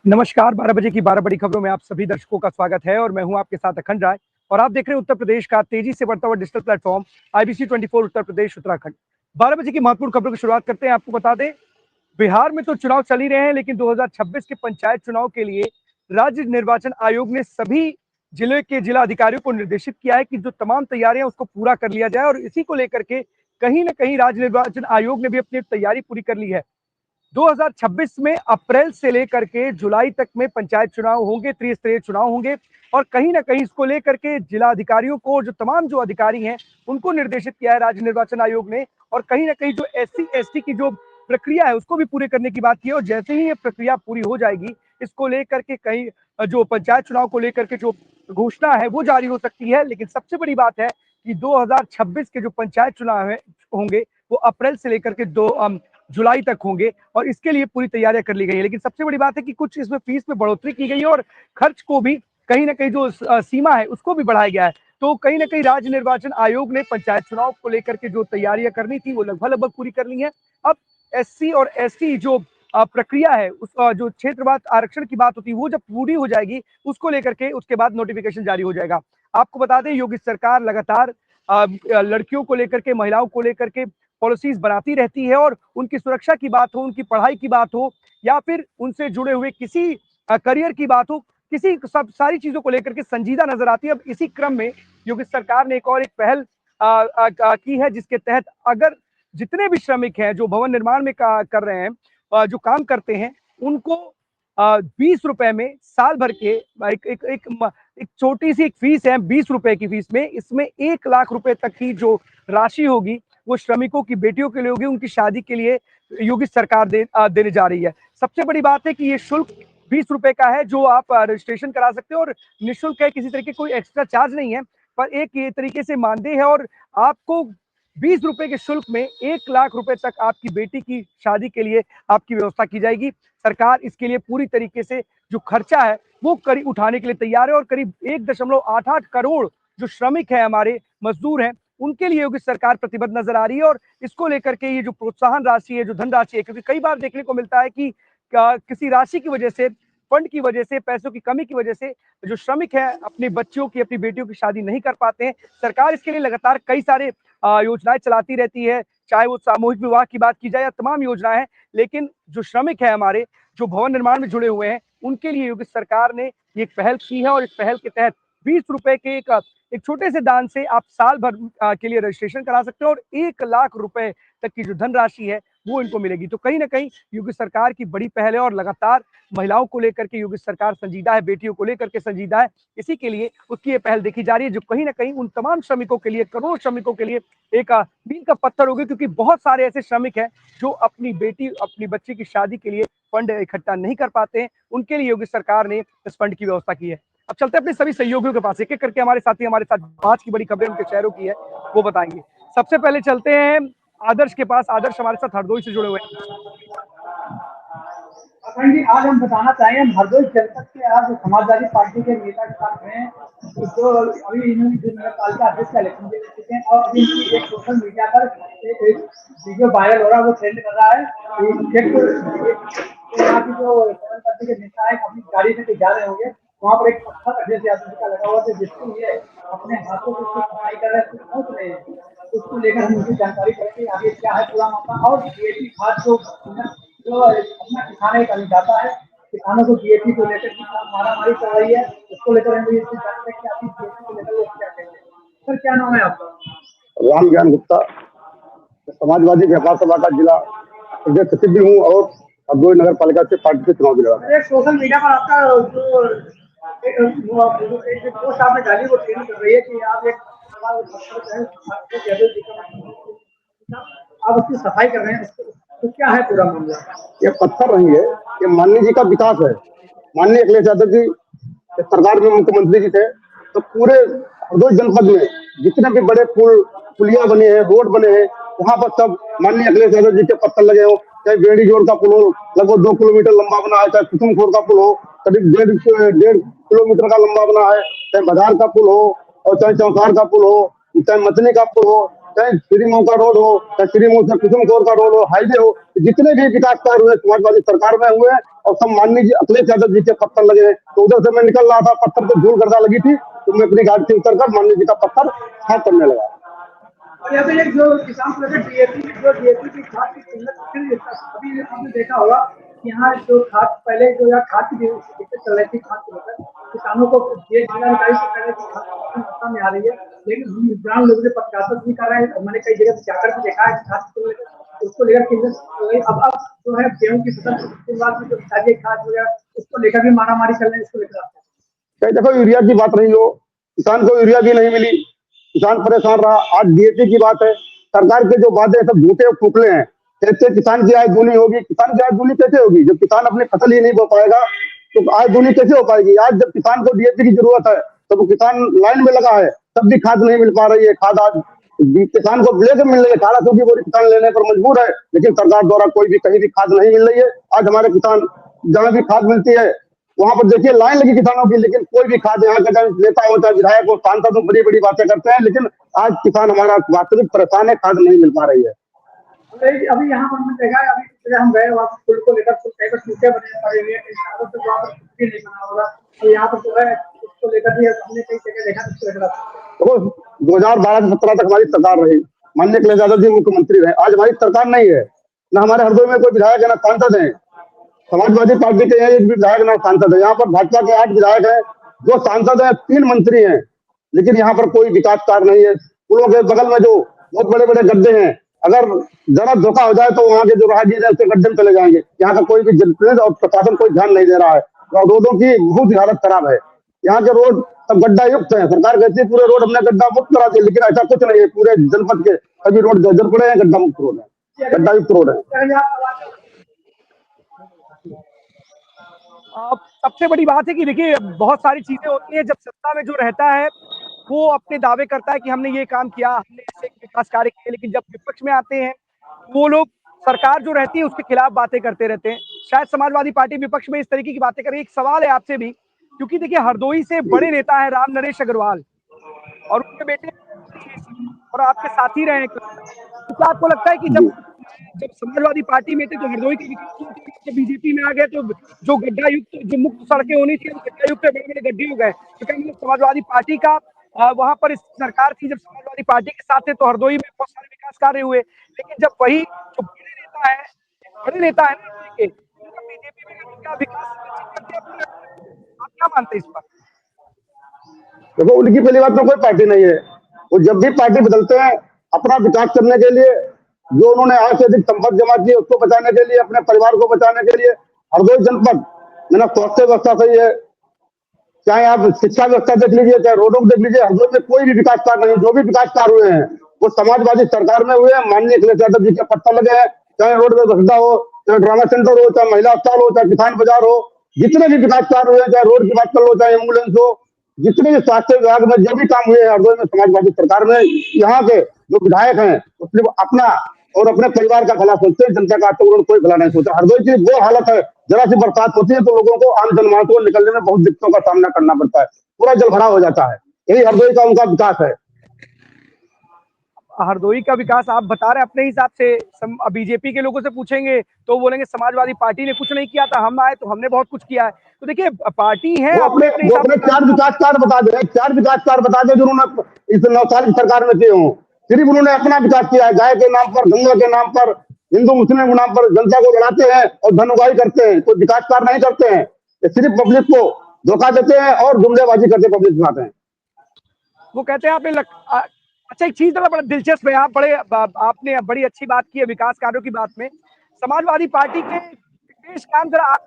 नमस्कार, 12 बजे की 12 बड़ी खबरों में आप सभी दर्शकों का स्वागत है और मैं हूं आपके साथ अखंड राय और आप देख रहे हैं उत्तर प्रदेश का तेजी से बढ़ता हुआ digital platform IBC 24 Uttar Pradesh Uttarakhand. 12 बजे की महत्वपूर्ण खबरों की शुरुआत करते हैं। आपको बता दें, बिहार में तो चुनाव चल ही रहे हैं, लेकिन 2026 के पंचायत चुनाव के लिए राज्य निर्वाचन आयोग ने सभी जिले के जिला अधिकारियों को निर्देशित किया है कि जो तमाम तैयारियां उसको पूरा कर लिया जाए और इसी को लेकर के कहीं ना कहीं राज्य निर्वाचन आयोग ने भी अपनी तैयारी पूरी कर ली है। 2026 में अप्रैल से लेकर के जुलाई तक में पंचायत चुनाव होंगे, त्रिस्तरीय चुनाव होंगे और कहीं ना कहीं इसको लेकर के जिला अधिकारियों को जो तमाम जो अधिकारी हैं उनको निर्देशित किया है राज्य निर्वाचन आयोग ने और कहीं ना कहीं जो SC/ST की जो प्रक्रिया है उसको भी पूरे करने की बात की है और जैसे ही ये प्रक्रिया पूरी हो जाएगी इसको लेकर के कहीं जो पंचायत चुनाव को लेकर के जो घोषणा है वो जारी हो सकती है। लेकिन सबसे बड़ी बात है कि 2026 के जो पंचायत चुनाव होंगे वो अप्रैल से लेकर के जुलाई तक होंगे और इसके लिए पूरी तैयारियां कर ली गई है। लेकिन सबसे बड़ी बात है कि कुछ इसमें फीस में बढ़ोतरी की गई है और खर्च को भी कहीं ना कहीं जो सीमा है उसको भी बढ़ाया गया है। तो कहीं ना कहीं राज्य निर्वाचन आयोग ने पंचायत चुनाव को लेकर के जो तैयारियां करनी थी वो लगभग पूरी कर ली है। अब SC और ST जो प्रक्रिया है उस जो क्षेत्रवाद आरक्षण की बात होती है वो जब पूरी हो जाएगी उसको लेकर के उसके बाद नोटिफिकेशन जारी हो जाएगा। आपको बता दें, योगी सरकार लगातार लड़कियों को लेकर के, महिलाओं को लेकर के पॉलिसीज बनाती रहती है और उनकी सुरक्षा की बात हो, उनकी पढ़ाई की बात हो या फिर उनसे जुड़े हुए किसी करियर की बात हो, किसी सब सारी चीजों को लेकर के संजीदा नजर आती है। अब इसी क्रम में योगी सरकार ने एक पहल की है जिसके तहत अगर जितने भी श्रमिक हैं जो भवन निर्माण में कर रहे हैं, जो काम करते हैं, उनको 20 रुपए में साल भर के एक छोटी सी एक फीस है, 20 रुपए की फीस में इसमें 1 लाख रुपए तक की जो राशि होगी वो श्रमिकों की बेटियों के लिए होगी, उनकी शादी के लिए योगी सरकार देने जा रही है। सबसे बड़ी बात है कि ये शुल्क 20 रुपए का है जो आप रजिस्ट्रेशन करा सकते हो और निःशुल्क है, किसी तरीके कोई एक्स्ट्रा चार्ज नहीं है, पर एक ये तरीके से मानदेय है और आपको 20 रुपए के शुल्क में 1 लाख रुपए तक आपकी बेटी की शादी के लिए आपकी व्यवस्था की जाएगी। सरकार इसके लिए पूरी तरीके से जो खर्चा है वो करीब उठाने के लिए तैयार है और करीब 1.88 करोड़ जो श्रमिक है, हमारे मजदूर हैं, उनके लिए योगी सरकार प्रतिबद्ध नजर आ रही है। और इसको लेकर के ये जो प्रोत्साहन राशि है, जो धनराशि है, क्योंकि कई बार देखने को मिलता है कि किसी राशि की वजह से, फंड की वजह से, पैसों की कमी की वजह से जो श्रमिक है अपनी बच्चियों की, अपनी बेटियों की शादी नहीं कर पाते हैं। सरकार इसके लिए लगातार कई सारे योजनाएं चलाती रहती है, चाहे वो सामूहिक विवाह की बात की जाए या तमाम योजनाएं हैं। लेकिन जो श्रमिक है हमारे, जो भवन निर्माण में जुड़े हुए हैं, उनके लिए योगी सरकार ने एक पहल की है और इस पहल के तहत 20 रुपए के एक छोटे से दान से आप साल भर के लिए रजिस्ट्रेशन करा सकते हो और 1 लाख रुपए तक की जो धनराशि है वो इनको मिलेगी। तो कहीं ना कहीं योगी सरकार की बड़ी पहल है और लगातार महिलाओं को लेकर के योगी सरकार संजीदा है, बेटियों को लेकर के संजीदा है, इसी के लिए उसकी ये पहल देखी जा रही है जो कहीं ना कहीं उन तमाम श्रमिकों के लिए, करोड़ों श्रमिकों के लिए एक मील का पत्थर होगी, क्योंकि बहुत सारे ऐसे श्रमिक हैं जो अपनी बेटी, अपनी बच्ची की शादी के लिए फंड इकट्ठा नहीं कर पाते हैं। उनके लिए योगी सरकार ने इस फंड की व्यवस्था की है। अब चलते हैं अपने सभी सहयोगियों के पास, एक एक करके हमारे साथी हमारे साथ 5 की बड़ी खबरें उनके शहरों की है वो बताएंगे। सबसे पहले चलते हैं आदर्श के पास। आदर्श हमारे साथ हरदोई से जुड़े हुए हैं। अखंड जी, आज हम बताना चाहेंगे, हम हरदोई जनपद के आज समाजवादी पार्टी के नेता के साथ हैं जो अभी इन्होंने जो नगर पालिका अध्यक्ष का इलेक्शन दे चुके हैं और अभी इनकी एक सोशल मीडिया पर एक वीडियो वायरल हो रहा है, वो ट्रेंड कर रहा है। यहाँ की जो समाजवादी पार्टी के नेता है अपनी गाड़ी में जा रहे होंगे, वहाँ पर एक पत्थर अध्यक्ष यादव का लगा हुआ था जिसके लिए अपने हाथों से उसकी सफाई कर रहे हैं, पहुंच रहे हैं। उसको लेकर हम उनकी जानकारी करेंगे आगे क्या है पूरा मामला। और DAP खाद जो अपना किसान एक अन्नदाता है, किसानों को DAP को लेकर मारामारी चल रही है, उसको लेकर हम इसकी जानते हैं कि आप DAP को लेकर वो क्या कहते हैं। सर, क्या नाम है आपका? राम ज्ञान गुप्ता, समाजवादी व्यापार सभा का जिला प्रदेश सचिव भी हूँ और हरदोई नगर पालिका से पार्टी से चुनाव लड़ा। सोशल मीडिया पर आपका जो पोस्ट आपने डाली वो ट्रेंड कर रही है कि आप एक आप उसकी सफाई कर रहे हैं, तो क्या है पूरा मामला? ये पत्थर नहीं है, ये माननीय जी का विकास है। माननीय अखिलेश यादव जी सरकार में मुख्यमंत्री जी थे तो पूरे हरदोई जनपद में जितने भी बड़े पुलिया बने हैं, रोड बने हैं, वहां पर सब माननीय अखिलेश यादव जी के पत्थर लगे हो। चाहे बेड़ी जोड़ का पुल हो, लगभग 2 किलोमीटर लंबा बना है, चाहे कुसुमखोर का पुल हो, करीब 1.5 किलोमीटर का लंबा बना है, चाहे बाजार का पुल हो और चाहे चौसार का पुल हो, चाहे मचनी का पुल हो, चाहे श्रीमऊ का रोड हो, चाहे श्रीमऊ से कुसुमकोर का रोड हो, हाईवे हो, जितने भी विकास कार्य हुए समाजवादी सरकार में हुए और सब माननीय जी अखिलेश यादव जी के पत्थर लगे हैं। तो उधर से मैं निकल रहा था, पत्थर पे धूल गर्दा लगी थी, तो मैं अपनी गाड़ी से उतरकर माननीय जी का पत्थर साफ करने लगा। और यहाँ पे एक जो किसान को लेकर डीएपी की खाद की किल्लत, अभी आपने देखा होगा कि यहाँ जो खाद पहले जो यहाँ खाद की दिक्कत चल रही थी, खाद को लेकर किसानों को जिलाधिकारी से कह रहे थे खाद की मात्रा में आ रही है, लेकिन हम ग्राम लोगों से पत्रकार भी कर रहे हैं, मैंने कई जगह जाकर भी देखा है खाद को लेकर, उसको लेकर किल्लत। अब जो है गेहूँ की फसल के बाद जो खाद वगैरह उसको लेकर भी मारामारी चल रही है, इसको लेकर देखो यूरिया की बात रही हो, किसान को यूरिया भी नहीं मिली, किसान परेशान रहा। आज डीएपी की बात है, सरकार के जो वादे सब झूठे और खोखले हैं। कैसे किसान की आय दूनी होगी? किसान की आय दूनी कैसे होगी जब किसान अपनी फसल ही नहीं बो पाएगा? तो आय दूनी कैसे हो पाएगी? आज जब किसान को डीएपी की जरूरत है तो वो किसान लाइन में लगा है, तब भी खाद नहीं मिल पा रही है। खाद आज किसान को लेकर मिल रही है, 1800 की बोरी किसान लेने पर मजबूर है, लेकिन सरकार द्वारा कोई भी कहीं भी खाद नहीं मिल रही है। आज हमारे किसान जहां भी खाद मिलती है वहां पर देखिए लाइन लगी किसानों की, लेकिन कोई भी खाद यहाँ का चाहे नेता हो चाहे विधायक हो, सांसद हो, बड़ी बड़ी बातें करते हैं, लेकिन आज किसान हमारा वास्तविक परेशान है, खाद नहीं मिल पा रही है। अभी यहाँ पर हमने देखा है, अभी हम गए वहाँ पुल को लेकर कई बार टूटे बने पड़े हुए हैं, तो वहाँ पर कुछ भी नहीं बना होगा, और यहाँ पर जो है उसको लेकर भी हमने कई जगह देखा। देखो 2012 से 17 तक हमारी सरकार रही, माननीय अखिलेश यादव जी मुख्यमंत्री रहे। आज हमारी सरकार नहीं है, न हमारे हरदोई में कोई विधायक है, न सांसद है। समाजवादी पार्टी के एक भी विधायक न सांसद है। यहाँ पर भाजपा के 8 विधायक हैं, 2 सांसद हैं, 3 मंत्री हैं, लेकिन यहाँ पर कोई विकास कार्य नहीं है। पुलों के बगल में जो बहुत बड़े बड़े गड्ढे हैं, अगर जरा धोखा हो जाए तो वहां के जो राहगीर है उसके गड्ढे में चले जाएंगे। यहाँ का कोई भी जनप्रतिनिधि और प्रशासन कोई ध्यान नहीं दे रहा है। और रोडों की बहुत हालत खराब है, यहाँ के रोड सब गड्ढा युक्त है। सरकार कहती है पूरे रोड हमने गड्ढा मुक्त करा दिए, लेकिन ऐसा कुछ नहीं है। पूरे जनपद के सभी रोड जर्जर पड़े हैं, गड्ढा मुक्त रोड है, गड्ढा युक्त रोड है। सबसे बड़ी बात है कि देखिए बहुत सारी चीजें होती हैं, जब सत्ता में जो रहता है वो अपने दावे करता है कि हमने ये काम किया, हमने इससे विकास कार्य किए, लेकिन जब विपक्ष में आते हैं वो लोग सरकार जो रहती है उसके खिलाफ बातें करते रहते हैं। शायद समाजवादी पार्टी विपक्ष में इस तरीके की बातें कर रही है। एक सवाल है आपसे भी, क्योंकि देखिए हरदोई से बड़े नेता है राम नरेश अग्रवाल और उनके बेटे और आपके साथी रहे हैं, तो आपको लगता है कि जब समाजवादी पार्टी में थे तो हरदोई के विकास बीजेपी में आ गए तो जो गड्ढा युक्त जो मुक्त सड़कें होनी थी गड्ढा युक्त बड़े बड़े गड्ढे हो गए? तो क्या मतलब समाजवादी पार्टी का वहां पर इस सरकार थी, जब समाजवादी पार्टी के साथ थे तो हरदोई में बहुत सारे विकास कार्य हुए, लेकिन जब वही जो बड़े नेता है बीजेपी में क्या विकास आप क्या मानते हैं इस पर? देखो उनकी पहली बात तो कोई पार्टी नहीं है। वो जब भी पार्टी बदलते हैं अपना विकास करने के लिए, जो उन्होंने आज से अधिक संपत्ति जमा की उसको बचाने के लिए, अपने परिवार को बचाने के लिए। हरदोई जनपद में ना स्वास्थ्य व्यवस्था सही है, चाहे आप शिक्षा व्यवस्था देख लीजिए, चाहे रोडों को देख लीजिए, हरदोई में कोई भी विकास कार्य नहीं। जो भी विकास कार्य हुए हैं वो समाजवादी सरकार में हुए हैं, माननीय अखिलेश यादव जी के पत्थर लगे हैं। चाहे रोड में सुविधा हो, चाहे ड्रामा सेंटर हो, चाहे महिला अस्पताल हो, चाहे किसान बाजार हो, जितने भी विकास कार्य हुए, चाहे रोड की बात कर लो, चाहे एम्बुलेंस हो, जितने भी स्वास्थ्य विभाग में जो भी काम हुए हैं हरदोई में समाजवादी सरकार में, यहाँ के जो विधायक हैं वो सिर्फ अपना और अपने परिवार का भला सोचते हैं, जनता का तो उन्होंने कोई भला नहीं सोचा। हरदोई की वो हालत है, जरा सी बरसात होती है तो लोगों को आम जनमानस को निकलने में बहुत दिक्कतों का सामना करना पड़ता है, पूरा जल भरा हो जाता है। यही हरदोई का उनका विकास है। हरदोई का विकास आप बता रहे हैं अपने हिसाब से, बीजेपी के लोगों से पूछेंगे तो बोलेंगे समाजवादी पार्टी ने कुछ नहीं किया था, हम आए तो हमने बहुत कुछ किया है। तो देखिए पार्टी है, वो अपने 4 विकास कार्य बता दे, 4 विकास कार्य बता दे जो उन्होंने इस 9 साल की सरकार में किए हों। सिर्फ उन्होंने अपना विकास किया है, गाय के नाम पर, गंगा के नाम पर, हिंदू मुस्लिम के नाम पर जनता को लड़ाते हैं और धन उगाही करते हैं, कोई विकास कार्य नहीं करते हैं। सिर्फ पब्लिक को धोखा देते हैं और जुमलेबाजी करते पब्लिक दिखाते हैं। वो कहते हैं आपने अच्छा एक चीज बड़ा दिलचस्प है, आपने बड़ी अच्छी बात की है विकास कार्यों की बात में। समाजवादी पार्टी के विशेष काम जरा आप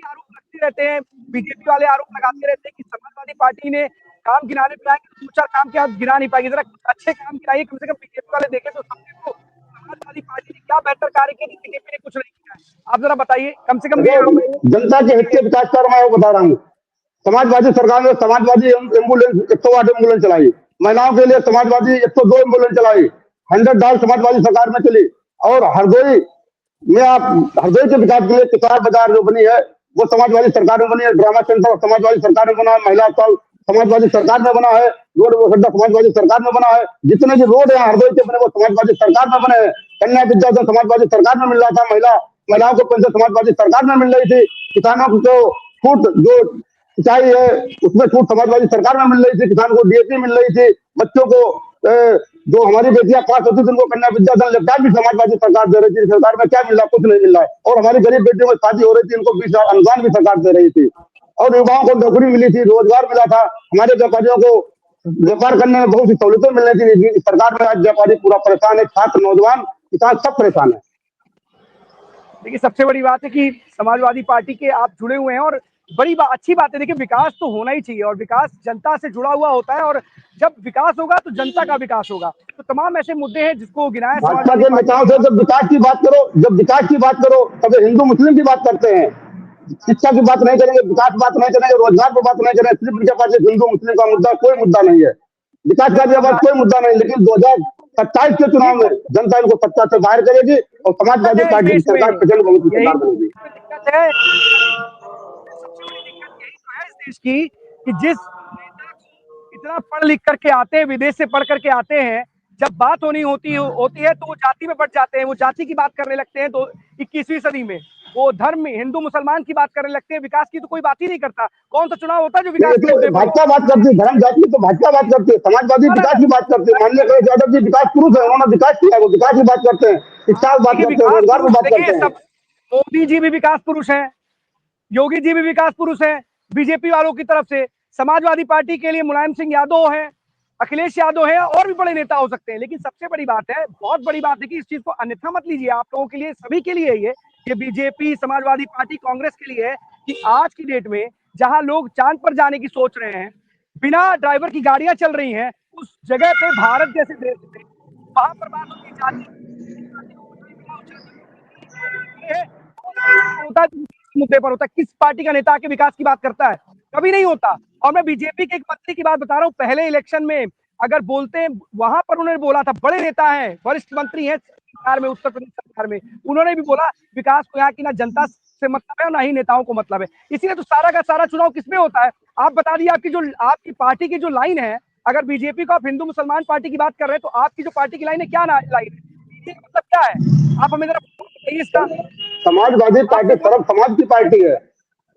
आरोप लगते रहते हैं, बीजेपी वाले आरोप लगाते रहते हैं कि समाजवादी पार्टी ने काम गिनाने पे आएंगे 2-4 काम क्या गिना नहीं पाएगी, जरा अच्छे काम गिनाइए, कम से कम बीजेपी वाले देखे तो समझे तो समाजवादी पार्टी ने क्या बेहतर कार्य किया बीजेपी ने कुछ नहीं किया। आप जरा बताइए कम से कम। जनता के हित के विकास कार्य मैं बता रहा हूँ। समाजवादी सरकार ने समाजवादी एम्बुलेंस 108 एम्बुलेंस चलाई, महिलाओं के लिए समाजवादी 102 एम्बुलेंस चलाई, 100 डाल समाजवादी सरकार में चली। और हरदोई में आप हरदोई के विकास के लिए किसान बाजार जो बनी है वो समाजवादी सरकार में बनी है, ड्रामा सेंटर समाजवादी सरकार में बना है, महिला अस्पताल समाजवादी सरकार में बना है, रोड वो गड्ढा समाजवादी सरकार में बना है, जितने भी रोड है हरदोई के बने वो समाजवादी सरकार में बने हैं। कन्या विद्यालय समाजवादी सरकार में मिल रहा था, महिलाओं को पेंशन समाजवादी सरकार में मिल रही थी, किसानों को छूट जो सिंचाई है उसमें छूट समाजवादी सरकार में मिल रही थी, किसान को डीएपी मिल रही थी, बच्चों को जो हमारी बेटियां पास होती थी उनको कन्या विद्याधन लैपटॉप भी समाजवादी सरकार दे रही थी। सरकार में क्या मिल रहा, कुछ नहीं मिल रहा है। और हमारी गरीब बेटियों में शादी हो रही थी, उनको 20,000 अनुदान भी सरकार दे रही थी, और युवाओं को नौकरी मिली थी, रोजगार मिला था। हमारे व्यापारियों को व्यापार करने में बहुत सी सहूलतें मिल रही थी। सरकार में आज व्यापारी पूरा परेशान है, छात्र, नौजवान, किसान सब परेशान है। देखिए, सबसे बड़ी बात है कि समाजवादी पार्टी के आप जुड़े हुए हैं और बड़ी अच्छी बात है। देखिए, विकास तो होना ही चाहिए और विकास जनता से जुड़ा हुआ होता है, और जब विकास होगा तो जनता का विकास होगा। तो तमाम ऐसे मुद्दे हैं जिसको गिनाया भाजपा के नेताओं से जब विकास की बात करो तब हिंदू मुस्लिम की बात करते हैं, शिक्षा की बात नहीं करेंगे, विकास बात नहीं करेंगे, रोजगार की बात नहीं करेंगे। सिर्फ उनके पास हिंदू मुस्लिम का मुद्दा, कोई मुद्दा नहीं है, विकास का भी कोई मुद्दा नहीं। लेकिन 2027 के चुनाव में जनता इनको सत्ता से बाहर करेगी और समाजवादी पार्टी की सरकार प्रचंड बहुमत की सरकार बनेगी। दिक्कत है इस देश की कि जिस नेता को इतना पढ़ लिख करके आते हैं, विदेश से पढ़ करके आते हैं, जब बात होती है तो वो जाति में बढ़ जाते हैं, वो जाति की बात करने लगते हैं। तो 21वीं सदी में वो धर्म में हिंदू मुसलमान की बात करने लगते हैं, विकास की तो कोई बात ही नहीं करता। कौन सा चुनाव होता है जो विकास की मुद्दे पर? भाजपा बात करती है, धर्म जाति तो भाजपा बात करती है, समाजवादी विकास की बात करते हैं। माननीय अखिलेश यादव जी विकास पुरुष है, उन्होंने विकास किया, वो विकास की बात करते हैं, शिक्षा की बात करते हैं, रोजगार की बात करते हैं। मोदी जी भी विकास पुरुष है, योगी जी भी विकास पुरुष है। बीजेपी वालों की तरफ से समाजवादी पार्टी के लिए मुलायम सिंह यादव है, अखिलेश यादव है, और भी बड़े नेता हो सकते हैं। लेकिन सबसे बड़ी बात है, बहुत बड़ी बात है कि इस चीज को अन्यथा मत लीजिए, आप लोगों के लिए, सभी के लिए ये बीजेपी, समाजवादी पार्टी, कांग्रेस के लिए है कि आज की डेट में जहां लोग चांद पर जाने की सोच रहे हैं, बिना ड्राइवर की गाड़ियां चल रही हैं, उस जगह पे भारत जैसे देश में वहां पर बात होती जाती होता मुद्दे पर होता है। किस पार्टी का नेता के विकास की बात करता है? कभी नहीं होता। और मैं बीजेपी के एक मंत्री की बात बता रहा हूँ, पहले इलेक्शन में अगर बोलते हैं, वहां पर उन्होंने बोला था, बड़े नेता हैं, वरिष्ठ मंत्री हैं सरकार में, उत्तर प्रदेश सरकार में, उन्होंने भी बोला विकास को यहाँ की ना जनता से मतलब है और ना ही नेताओं को मतलब है। इसीलिए तो सारा का सारा चुनाव किसमें होता है? आप बता दीजिए, आपकी पार्टी की जो लाइन है, अगर बीजेपी को आप हिंदू मुसलमान पार्टी की बात कर रहे हैं, तो आपकी जो पार्टी की लाइन है, क्या लाइन है, मतलब क्या है? आप हमें जरा बताइए इसका। समाजवादी पार्टी सर्व समाज की पार्टी है।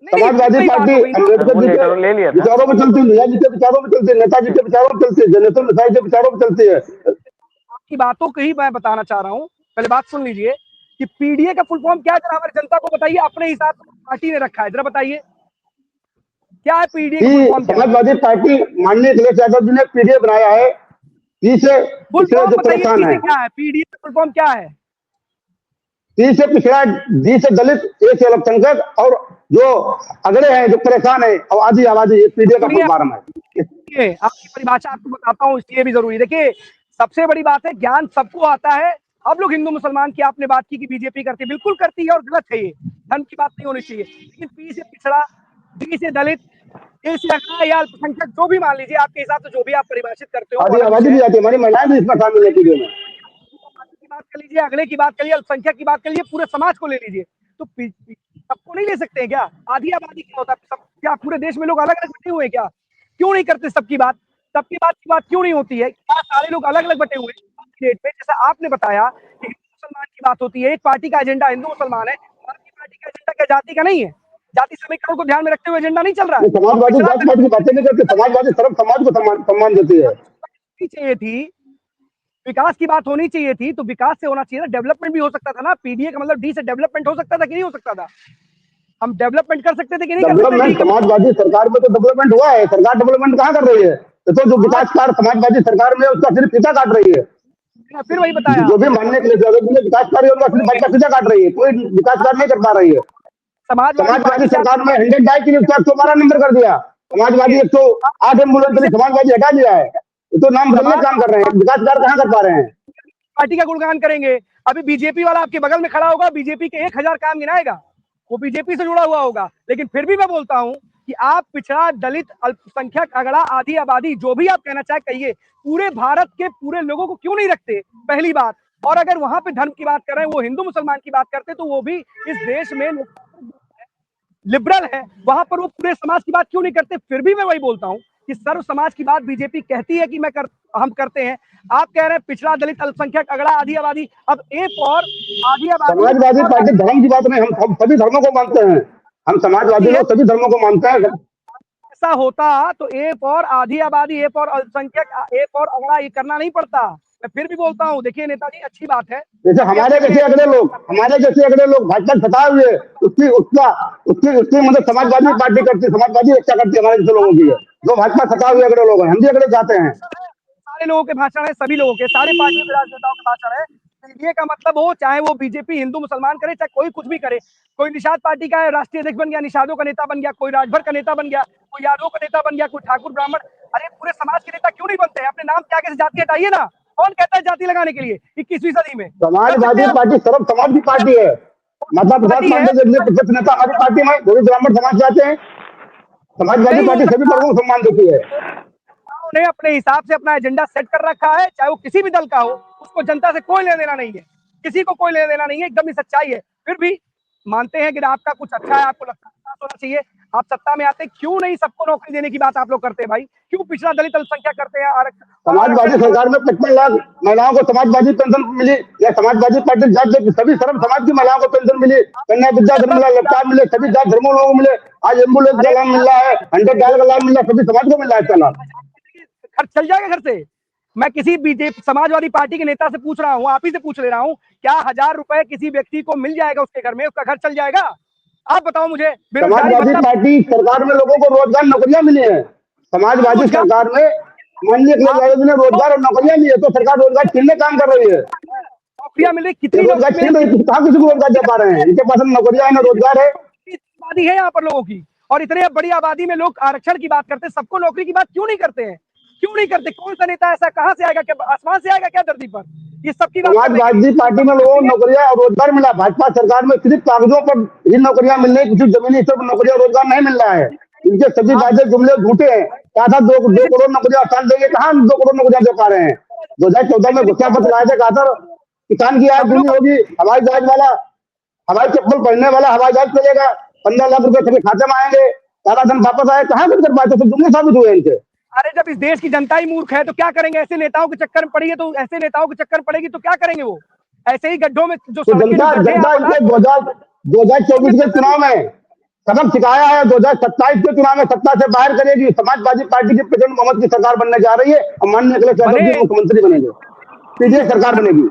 समाजवादी पार्टी अम्बेडकर जी के विचारों में चलती है, नेहरू जी के विचारों में चलती है, नेताजी के विचारों में चलती है, जनता मिसाई के विचारों में चलती है। आपकी बातों को ही मैं बताना चाह रहा हूँ, पहले बात सुन लीजिए कि पीडीए का फुल फॉर्म क्या है, हमारी जनता को बताइए, अपने हिसाब से पार्टी ने रखा है, जरा बताइए क्या है पीडीए का फुल फॉर्म? समाजवादी पार्टी माननीय अखिलेश यादव जी ने पीडीए बनाया है, जिससे जो परेशान है। क्या है पीडीए का फुल फॉर्म, क्या है? सी से पिछड़ा, डी से दलित, ए से अल्पसंख्यक, और जो अगले हैं जो परेशान है और आधी आबादी, पीडीए का फुल फॉर्म है। आपकी परिभाषा आपको बताता हूँ, इसलिए भी जरूरी। देखिए, सबसे बड़ी बात है, ज्ञान सबको आता है। अब लोग हिंदू मुसलमान की आपने बात की कि बीजेपी करती है, बिल्कुल करती है और गलत है, ये धर्म की बात नहीं होनी चाहिए। लेकिन पी से पिछड़ा, डी से दलित, ए से अगला या अल्पसंख्यक, जो भी मान लीजिए आपके हिसाब से जो भी आप परिभाषित करते हो, आधी आबादी भी आती है, हमारी महिलाएं भी इसमें शामिल है। पीडीए में बात कर लीजिए, अगले की बात करिए, अल्पसंख्यक की बात करिए, पूरे समाज को ले लीजिए, तो सबको नहीं ले सकते हैं क्या? आधी आबादी क्या होता है? सब क्या पूरे देश में लोग अलग अलग बटे हुए हैं क्या? क्यों नहीं करते सबकी बात की बात क्यों नहीं होती है? क्या सारे लोग अलग अलग बटे हुए हैं? जैसा आपने बताया कि हिंदू मुसलमान की बात होती है, एक पार्टी का एजेंडा हिंदू मुसलमान है, बाकी पार्टी का एजेंडा क्या जाति का नहीं है? जाति समीकरण को ध्यान में रखते हुए एजेंडा नहीं चल रहा है। समाजवादी जात पात की बातें नहीं करते, समाजवादी सर्व समाज को सम्मान देती है। चाहिए थी, विकास की बात होनी चाहिए थी, तो विकास से होना चाहिए ना, डेवलपमेंट भी हो सकता था ना। पीडीए का मतलब डी से डेवलपमेंट हो सकता था कि नहीं हो सकता था? हम डेवलपमेंट कर सकते थे कि नहीं कर सकते? समाजवादी सरकार में तो डेवलपमेंट हुआ है, सरकार डेवलपमेंट कहाँ कर रही है? तो जो विकास कार्य समाजवादी सरकार में उसका सिर्फ फीता काट रही है। फिर वही बताया, जो भी मानने के लिए विकास कार्य होगा सिर्फ फीता काट रही है, कोई विकास कार्य नहीं कर पा रही है। समाजवादी सरकार में 100 डाई के लिए 112 नंबर कर दिया, समाजवादी 108 एम्बुलेंस समाजवादी हटा दिया है, तो नाम बदलने काम कर रहे हैं, विकास कार्य कहाँ कर पा रहे हैं? पार्टी का गुणगान करेंगे। अभी बीजेपी वाला आपके बगल में खड़ा होगा, बीजेपी के 1000 काम गिनाएगा, वो बीजेपी से जुड़ा हुआ होगा। लेकिन फिर भी मैं बोलता हूं कि आप पिछड़ा, दलित, अल्पसंख्यक, अगड़ा, आधी आबादी, जो भी आप कहना चाहे कहिए, पूरे भारत के पूरे लोगों को क्यों नहीं रखते? पहली बात। और अगर वहां पे धर्म की बात कर रहे हैं, वो हिंदू मुसलमान की बात करते, तो वो भी इस देश में लिबरल है, वहां पर वो पूरे समाज की बात क्यों नहीं करते? फिर भी मैं वही बोलता हूं कि सर्व समाज की बात बीजेपी कहती है कि हम करते हैं। आप कह रहे हैं पिछड़ा, दलित, अल्पसंख्यक, अगड़ा, आदि आबादी। अब एक और आदि आबादी, समाजवादी पार्टी धर्म की बात नहीं, हम सभी धर्मों को मानते हैं। हम समाजवादी लोग सभी धर्मों को मानते हैं। ऐसा होता तो एक और आधी आबादी, एक और अल्पसंख्यक, एक और अगड़ा, ये करना नहीं पड़ता। मैं फिर भी बोलता हूँ, देखिए नेताजी, अच्छी बात है, जैसे हमारे जैसे अगले लोग भाजपा सताए हुए, उसकी मतलब समाजवादी पार्टी करती, समाजवादी रक्षा करती है हमारे जैसे लोगों की है, जो भाजपा सताए हुए अगले लोग हैं। हम भी अगले चाहते हैं। सारे लोगों के भाषण है, सभी लोगों के, सारे पार्टियों के राजनेताओं के भाषण है। ये का मतलब हो, चाहे वो बीजेपी हिंदू मुसलमान करे, चाहे कोई कुछ भी करे। कोई निषाद पार्टी का राष्ट्रीय अध्यक्ष बन गया, निषादों का नेता बन गया, कोई राजभर का नेता बन गया, कोई यादव का नेता बन गया, कोई ठाकुर ब्राह्मण। अरे पूरे समाज के नेता क्यों नहीं बनते हैं? अपने नाम के आगे से जाति हटाइए ना। कौन कहता है जाति लगाने के लिए 21वीं सदी में? समाजवादी पार्टी सर्व समाज की पार्टी है। माता प्रसाद पांडे जैसे प्रतिपक्ष नेता हमारी पार्टी में वो भी ब्राह्मण समाज से आते हैं। समाजवादी पार्टी सभी वर्गों को सम्मान देती है। उन्हें अपने हिसाब से अपना एजेंडा सेट कर रखा है, चाहे वो किसी भी दल का हो। उसको जनता से कोई लेना देना नहीं है, किसी को कोई लेना देना नहीं है, एकदम ही सच्चाई है। फिर भी मानते हैं कि आपका कुछ अच्छा है, आपको लगता है होना चाहिए। आप सत्ता में आते, क्यों नहीं सबको नौकरी देने की बात आप लोग करते हैं भाई? क्यों पिछड़ा, दलित, अल्पसंख्यक करते हैं? समाजवादी सरकार में 55 लाख महिलाओं को समाजवादी पेंशन मिली, या समाजवादी पार्टी जात सभी सर्व समाज की महिलाओं को पेंशन मिली, कन्या विद्या धर्म मिला, लैपटॉप मिले, सभी जात धर्मों लोगों को मिले। आज एम्बुलेंस का लाभ मिल रहा है, 100 डायल का लाभ मिल रहा है, सभी समाज को मिल रहा है इसका लाभ। खर्च चल जाएगा घर से। मैं किसी बीजेपी समाजवादी पार्टी के नेता से पूछ रहा हूँ, आप ही से पूछ ले रहा हूँ, क्या 1000 रुपए किसी व्यक्ति को मिल जाएगा उसके घर में? उसका घर चल जाएगा? आप बताओ मुझे। समाजवादी पार्टी सरकार में लोगों को रोजगार, नौकरियां मिली है। समाजवादी सरकार में माननीय अखिलेश यादव जी ने रोजगार और नौकरियां दी है, तो सरकार रोजगार छीनने काम कर रही है। नौकरियां मिल रही, कितनी रोजगार छीन रही है? कहाँ किसी को रोजगार दे पा रहे हैं? इनके पास नौकरियां है ना रोजगार है। आबादी है यहाँ पर लोगों की, और इतने बड़ी आबादी में लोग आरक्षण की बात करते हैं, सबको नौकरी की बात क्यों नहीं करते हैं? क्यों नहीं करते? कौन सा नेता ऐसा, कहाँ से आएगा? क्या आसमान से आएगा क्या धरती पर? ये सबकी समाजवादी पार्टी में लोगों को नौकरियां और रोजगार मिला। भाजपा सरकार में सिर्फ कागजों पर ही नौकरियां मिल रही, किसी जमीनी स्तर पर नौकरियां रोजगार नहीं मिल रहा है। इनके सभी वादे जुमले झूठे हैं। कहा था 2 करोड़ नौकरियां साल देंगे, कहाँ 2 करोड़ नौकरियां दे पा रहे हैं? 2014 में घोषणा पत्र लाए थे, कहा था किसान की आय दूनी होगी, हवाई जहाज वाला, हवाई चप्पल पहनने वाला हवाई जहाज चलेगा, 15 लाख रुपए सभी खाते में आएंगे, सारा धन वापस आए। कहाँ कर पाए? तो जुमले साबित हुए इनके। अरे जब इस देश की जनता ही मूर्ख है तो क्या करेंगे? ऐसे नेताओं के चक्कर में पड़ी है, तो ऐसे नेताओं के चक्कर में पड़ेगी तो क्या करेंगे वो? ऐसे ही गड्ढों में जो जनता इनके 2024 के चुनाव में सबक सिखाया है। 2027 के चुनाव में सत्ता से बाहर करेगी। समाजवादी पार्टी की प्रेसिडेंट मोहम्मद की सरकार बनने जा रही है और माननीय अखिलेश यादव जी मुख्यमंत्री बनेंगे, पीडीएफ सरकार बनेगी।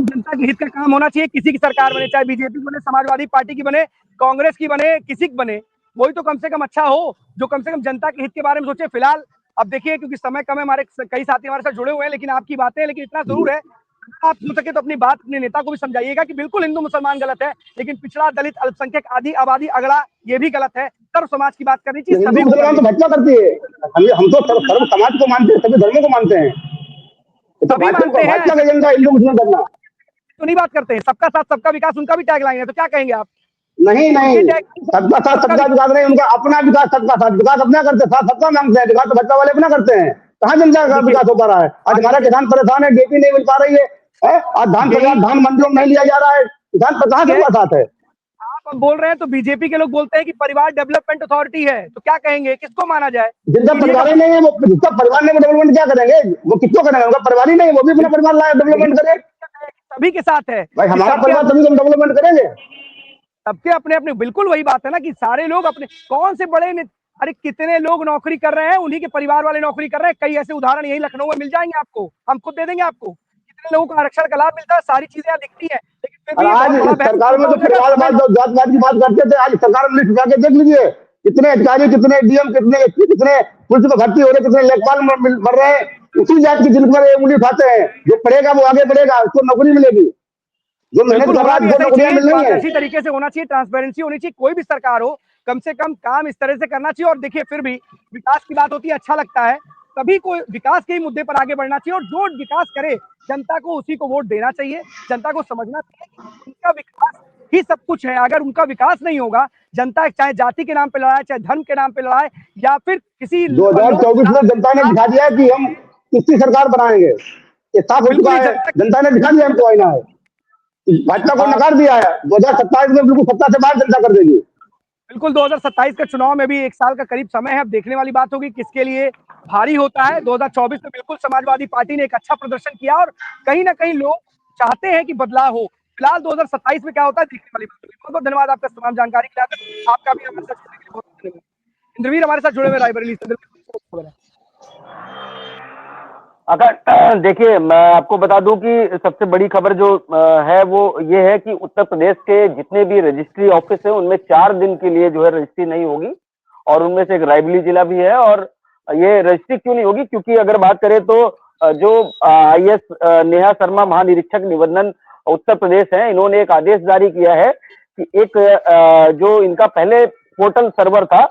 जनता के हित का काम होना चाहिए। किसी की सरकार बने, चाहे बीजेपी बने, समाजवादी पार्टी की बने, कांग्रेस की बने, किसी की बने, वही तो कम से कम अच्छा हो, जो कम से कम जनता के हित के बारे में सोचे। फिलहाल अब देखिए, क्योंकि समय कम है, हमारे कई साथी हमारे साथ जुड़े हुए हैं, लेकिन आपकी बातें, लेकिन इतना जरूर है, आप हो सके तो अपनी बात अपने नेता को भी समझाइएगा कि बिल्कुल हिंदू मुसलमान गलत है, लेकिन पिछड़ा, दलित, अल्पसंख्यक, आदि आबादी, अगड़ा, ये भी गलत है। सर्व समाज की बात करनी चाहिए। सभी मुसलमान तो भाजपा करती है, हम तो सर्व समाज को मानते हैं, सभी धर्मों को मानते हैं। तो भाजपा का एजेंडा हिंदू मुसलमान करना तो नहीं बात करते हैं। सबका साथ सबका विकास उनका भी टैगलाइन है, तो क्या कहेंगे आप? नहीं, सबका साथ सबका विकास नहीं, उनका अपना विकास, सबका साथ विकास अपना करते हैं, सबका मांगते हैं विकास, तो भाजपा वाले अपना करते हैं। कहाँ जनता का विकास हो पा रहा है? आज हमारा किसान परेशान है, डीपी नहीं मिल पा रही है, आज धान मंडियों में नहीं लिया जा रहा है, किसान पर कहाँ सबका साथ है? आप बोल रहे हैं तो बीजेपी के लोग बोलते हैं कि परिवार डेवलपमेंट अथॉरिटी है, तो क्या कहेंगे? किसको माना जाए? जिनका परिवार ही नहीं है, वो जिसका परिवार नहीं, वो डेवलपमेंट क्या करेंगे? वो किसको करेंगे? उनका परिवार ही नहीं, वो भी अपना परिवार लाए डेवलपमेंट करे। सभी के साथ है भाई, हमारा परिवार तभी हम डेवलपमेंट करेंगे। सबके अपने अपने, बिल्कुल वही बात है ना कि सारे लोग अपने, कौन से बड़े अरे कितने लोग नौकरी कर रहे हैं, उन्हीं के परिवार वाले नौकरी कर रहे हैं। कई ऐसे उदाहरण यही लखनऊ में मिल जाएंगे आपको, हम खुद दे देंगे आपको। कितने लोगों को आरक्षण का लाभ मिलता है, सारी चीजें यहाँ दिखती है। लेकिन आज सरकार में तो परिवारवाद, जातवाद की बात करते थे, आज सरकार में लिस्ट उठा के देख लीजिए, कितने अधिकारी, कितने डीएम, कितने पुलिस में भर्ती हो रहे, कितने लेखपाल बढ़ रहे हैं, उसी जात की जिन पर उंगली उठाते हैं। जो पढ़ेगा वो आगे बढ़ेगा, उसको नौकरी मिलेगी। जो मेहनत कर रहा है, नौकरियां मिल रही है। इसी तरीके से होना चाहिए, ट्रांसपेरेंसी होनी चाहिए। कोई भी सरकार हो, कम से कम काम इस तरह से करना चाहिए। और देखिए, फिर भी विकास की बात होती है, अच्छा लगता है, सभी को विकास के ही मुद्दे पर आगे बढ़ना चाहिए। और जो विकास करे, जनता को उसी को वोट देना चाहिए। जनता को समझना चाहिए उनका विकास ही सब कुछ है। अगर उनका विकास नहीं होगा, जनता चाहे जाति के नाम पे लड़ाए, चाहे धर्म के नाम पे लड़ाए, या फिर किसी 2024 में जनता ने दिखा दिया कि हम किसकी सरकार बनाएंगे, ये साफ हो चुका है। जनता ने दिखा दिया हमको आईना है। भाजपा को नकार दिया है, 2027 में बिल्कुल सत्ता से बाहर जनता कर देगी। बिल्कुल 2027 का चुनाव में भी 1 साल का करीब समय है। अब देखने वाली बात होगी किसके लिए भारी होता है। 2024 में बिल्कुल समाजवादी पार्टी ने एक अच्छा प्रदर्शन किया और कहीं ना कहीं लोग चाहते हैं कि बदलाव हो। फिलहाल 2027 में क्या होता है देखने वाली बात होगी। बहुत बहुत धन्यवाद आपका तमाम जानकारी के लिए। आपका भी हमारे साथ जुड़ने के लिए बहुत बहुत धन्यवाद। इंद्रवीर हमारे साथ जुड़े हुए रायबरेली से। अगर देखिए, मैं आपको बता दूं कि सबसे बड़ी खबर जो है वो ये है कि उत्तर प्रदेश के जितने भी रजिस्ट्री ऑफिस है उनमें 4 दिन के लिए जो है रजिस्ट्री नहीं होगी और उनमें से एक रायबरेली जिला भी है। और ये रजिस्ट्री क्यों नहीं होगी, क्योंकि अगर बात करें तो जो आईएएस नेहा शर्मा महानिरीक्षक निबंधन उत्तर प्रदेश है, इन्होंने एक आदेश जारी किया है कि एक जो इनका पहले पोर्टल सर्वर था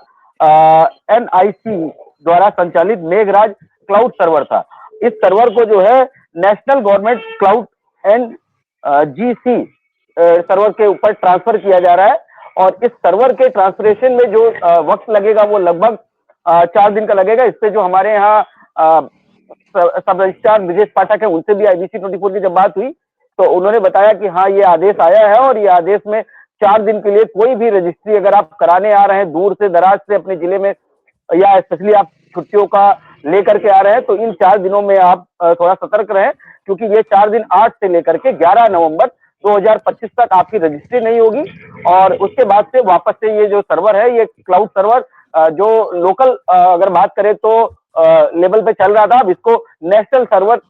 एनआईसी द्वारा संचालित मेघराज क्लाउड सर्वर था, इस सर्वर को जो है national government cloud and GC server के ऊपर ट्रांसफर किया जा रहा है। और इस सर्वर के ट्रांसफरेशन में जो वक्त लगेगा वो लगभग 4 दिन का लगेगा। इससे जो हमारे यहाँ सब रजिस्ट्रार ब्रजेश पाठक है, उनसे भी IBC 24 की जब बात हुई तो उन्होंने बताया कि हाँ ये आदेश आया है और ये आदेश में 4 दिन के लिए कोई भी रजिस्ट्री अगर आप कराने आ रहे हैं दूर से दराज से अपने जिले में, या स्पेशली आप छुट्टियों का लेकर के आ रहे हैं, तो इन 4 दिनों में आप थोड़ा सतर्क रहें, क्योंकि ये 4 दिन 8 से लेकर के 11 नवंबर 2025 तक आपकी रजिस्ट्री नहीं होगी। और उसके बाद से वापस से ये जो सर्वर है, ये क्लाउड सर्वर जो लोकल अगर बात करें तो लेवल पे चल रहा था, अब इसको national server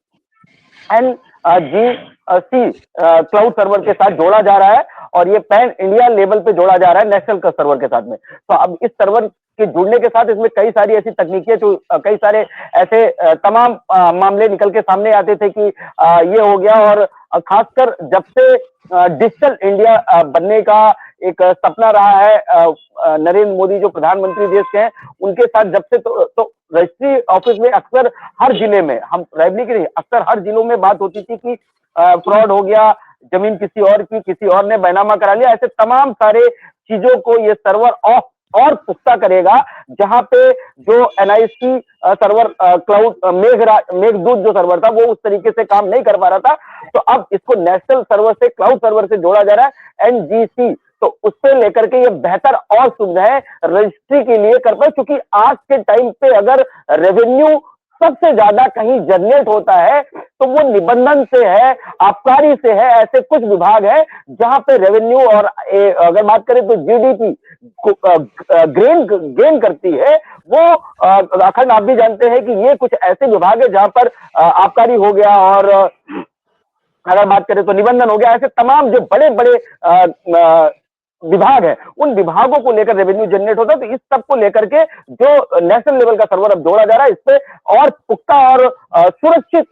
NGC cloud server के साथ जोड़ा जा रहा है और ये पैन इंडिया लेवल पे जोड़ा जा रहा है नेशनल का सर्वर के साथ में। तो अब इस सर्वर के जुड़ने के साथ इसमें कई सारी ऐसी तकनीकें जो कई सारे ऐसे तमाम मामले निकल के सामने आते थे कि ये हो गया। और खासकर जब से डिजिटल इंडिया बनने का एक सपना रहा है नरेंद्र मोदी जो प्रधानमंत्री देश के हैं, उनके साथ जब से तो रजिस्ट्री ऑफिस में अक्सर हर जिले में, हम रायबरेली की नहीं, अक्सर हर जिलों में बात होती थी कि फ्रॉड हो गया, जमीन किसी और की, किसी और ने बैनामा करा लिया, ऐसे तमाम सारे चीजों को ये सर्वर ऑफ और पुख्ता करेगा, जहां पे जो एनआईसी सर्वर क्लाउड मेघदूत जो सर्वर था वो उस तरीके से काम नहीं कर पा रहा था, तो अब इसको नेशनल सर्वर से क्लाउड सर्वर से जोड़ा जा रहा है एनजीसी। तो उससे लेकर के ये बेहतर और सुविधाएं रजिस्ट्री के लिए कर पाए, क्योंकि आज के टाइम पे अगर रेवेन्यू सबसे ज्यादा कहीं जनरेट होता है तो वो निबंधन से है, आबकारी से है। ऐसे कुछ विभाग है जहां पे रेवेन्यू और अगर बात करें तो जीडीपी गेन करती है वो अखंड। आप भी जानते हैं कि ये कुछ ऐसे विभाग है जहां पर आबकारी हो गया और अगर बात करें तो निबंधन हो गया, ऐसे तमाम जो बड़े बड़े विभाग है उन विभागों को लेकर रेवेन्यू जनरेट होता है। तो इस सब को लेकर के जो नेशनल लेवल का सर्वर अब जोड़ा जा रहा है, इससे और पुख्ता और सुरक्षित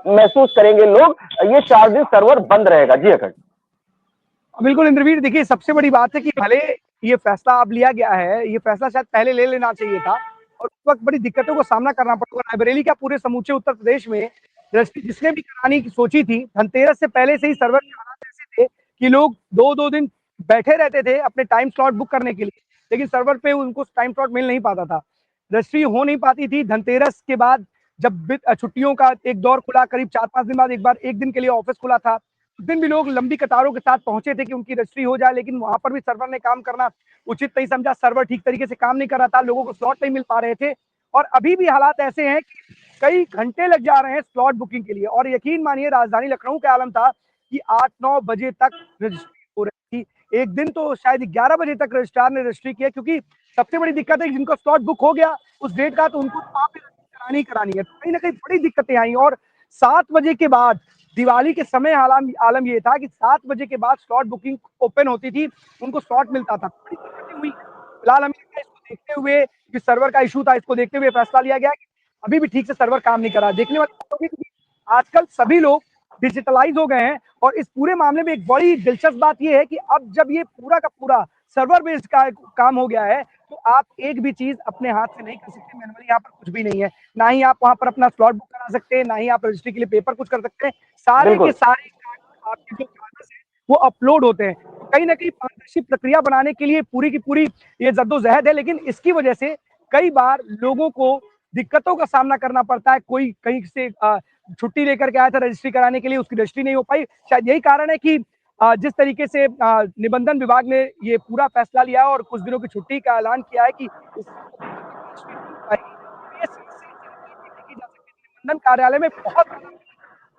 महसूस करेंगे लोग। ये 4 दिन सर्वर बंद रहेगा। जी अखंड। बिल्कुल इंद्रवीर, देखिए सबसे बड़ी बात है कि भले ये फैसला अब लिया गया है, ये फैसला शायद पहले ले लेना चाहिए था और उस वक्त बड़ी दिक्कतों का सामना करना पड़ा। रायबरेली का पूरे समूचे उत्तर प्रदेश में रजिस्ट्री जिसने भी कराने की सोची थी, धनतेरस से पहले से ही सर्वर के हालात ऐसे थे कि लोग 2-2 दिन बैठे रहते थे अपने टाइम स्लॉट बुक करने के लिए, लेकिन सर्वर पे उनको टाइम स्लॉट मिल नहीं पाता था, रजिस्ट्री हो नहीं पाती थी। धनतेरस के बाद जब छुट्टियों का एक दौर खुला, करीब 4-5 दिन बाद एक बार एक दिन के लिए ऑफिस खुला था, उस दिन भी लोग लंबी कतारों के साथ पहुंचे थे कि उनकी रजिस्ट्री हो जाए, लेकिन वहां पर भी सर्वर ने काम करना उचित नहीं समझा। सर्वर ठीक तरीके से काम नहीं कर रहा था, लोगों को स्लॉट नहीं मिल पा रहे थे और अभी भी हालात ऐसे हैं कि कई घंटे लग जा रहे हैं स्लॉट बुकिंग के लिए। और यकीन मानिए राजधानी लखनऊ का आलम था कि 8-9 बजे तक रजिस्ट्री हो रही थी। एक दिन तो शायद 11 बजे तक रजिस्ट्रार ने रजिस्ट्री किया, क्योंकि सबसे बड़ी दिक्कत है जिनको स्लॉट बुक हो गया उस डेट का तो उनको वहां पे करानी है। कहीं ना कहीं बड़ी दिक्कतें आई और 7 बजे के बाद दिवाली के समय आलम ये था कि 7 बजे के बाद स्लॉट बुकिंग ओपन होती थी, उनको स्लॉट मिलता था। बड़ी दिक्कतें हुई। फिलहाल हमें इसको देखते हुए कि सर्वर का इशू था, इसको देखते हुए फैसला लिया गया कि अभी भी ठीक से सर्वर काम नहीं कर रहा। देखने वाली बात होगी कि आजकल सभी लोग डिजिटलाइज हो गए हैं और इस पूरे मामले में एक बड़ी दिलचस्प बात यह है कि अब जब ये पूरा का पूरा सर्वर बेस्ड का काम हो गया है तो आप एक भी चीज अपने हाथ से नहीं कर सकते मैनुअली। यहाँ पर कुछ भी नहीं है, ना ही आप वहां पर अपना स्लॉट बुक करा सकते हैं, ना ही आप रजिस्ट्री के लिए पेपर कुछ कर सकते हैं। सारे के सारे आपके जो कागज है वो अपलोड होते हैं। कहीं ना कहीं पारदर्शी प्रक्रिया बनाने के लिए पूरी की पूरी ये जद्दोजहद है, लेकिन इसकी वजह से कई बार लोगों को दिक्कतों का सामना करना पड़ता है। कोई कहीं से छुट्टी लेकर के आया था रजिस्ट्री कराने के लिए, उसकी रजिस्ट्री नहीं हो पाई। शायद यही कारण है कि जिस तरीके से निबंधन विभाग ने ये पूरा फैसला लिया और कुछ दिनों की छुट्टी का ऐलान किया है कि निबंधन कार्यालय में बहुत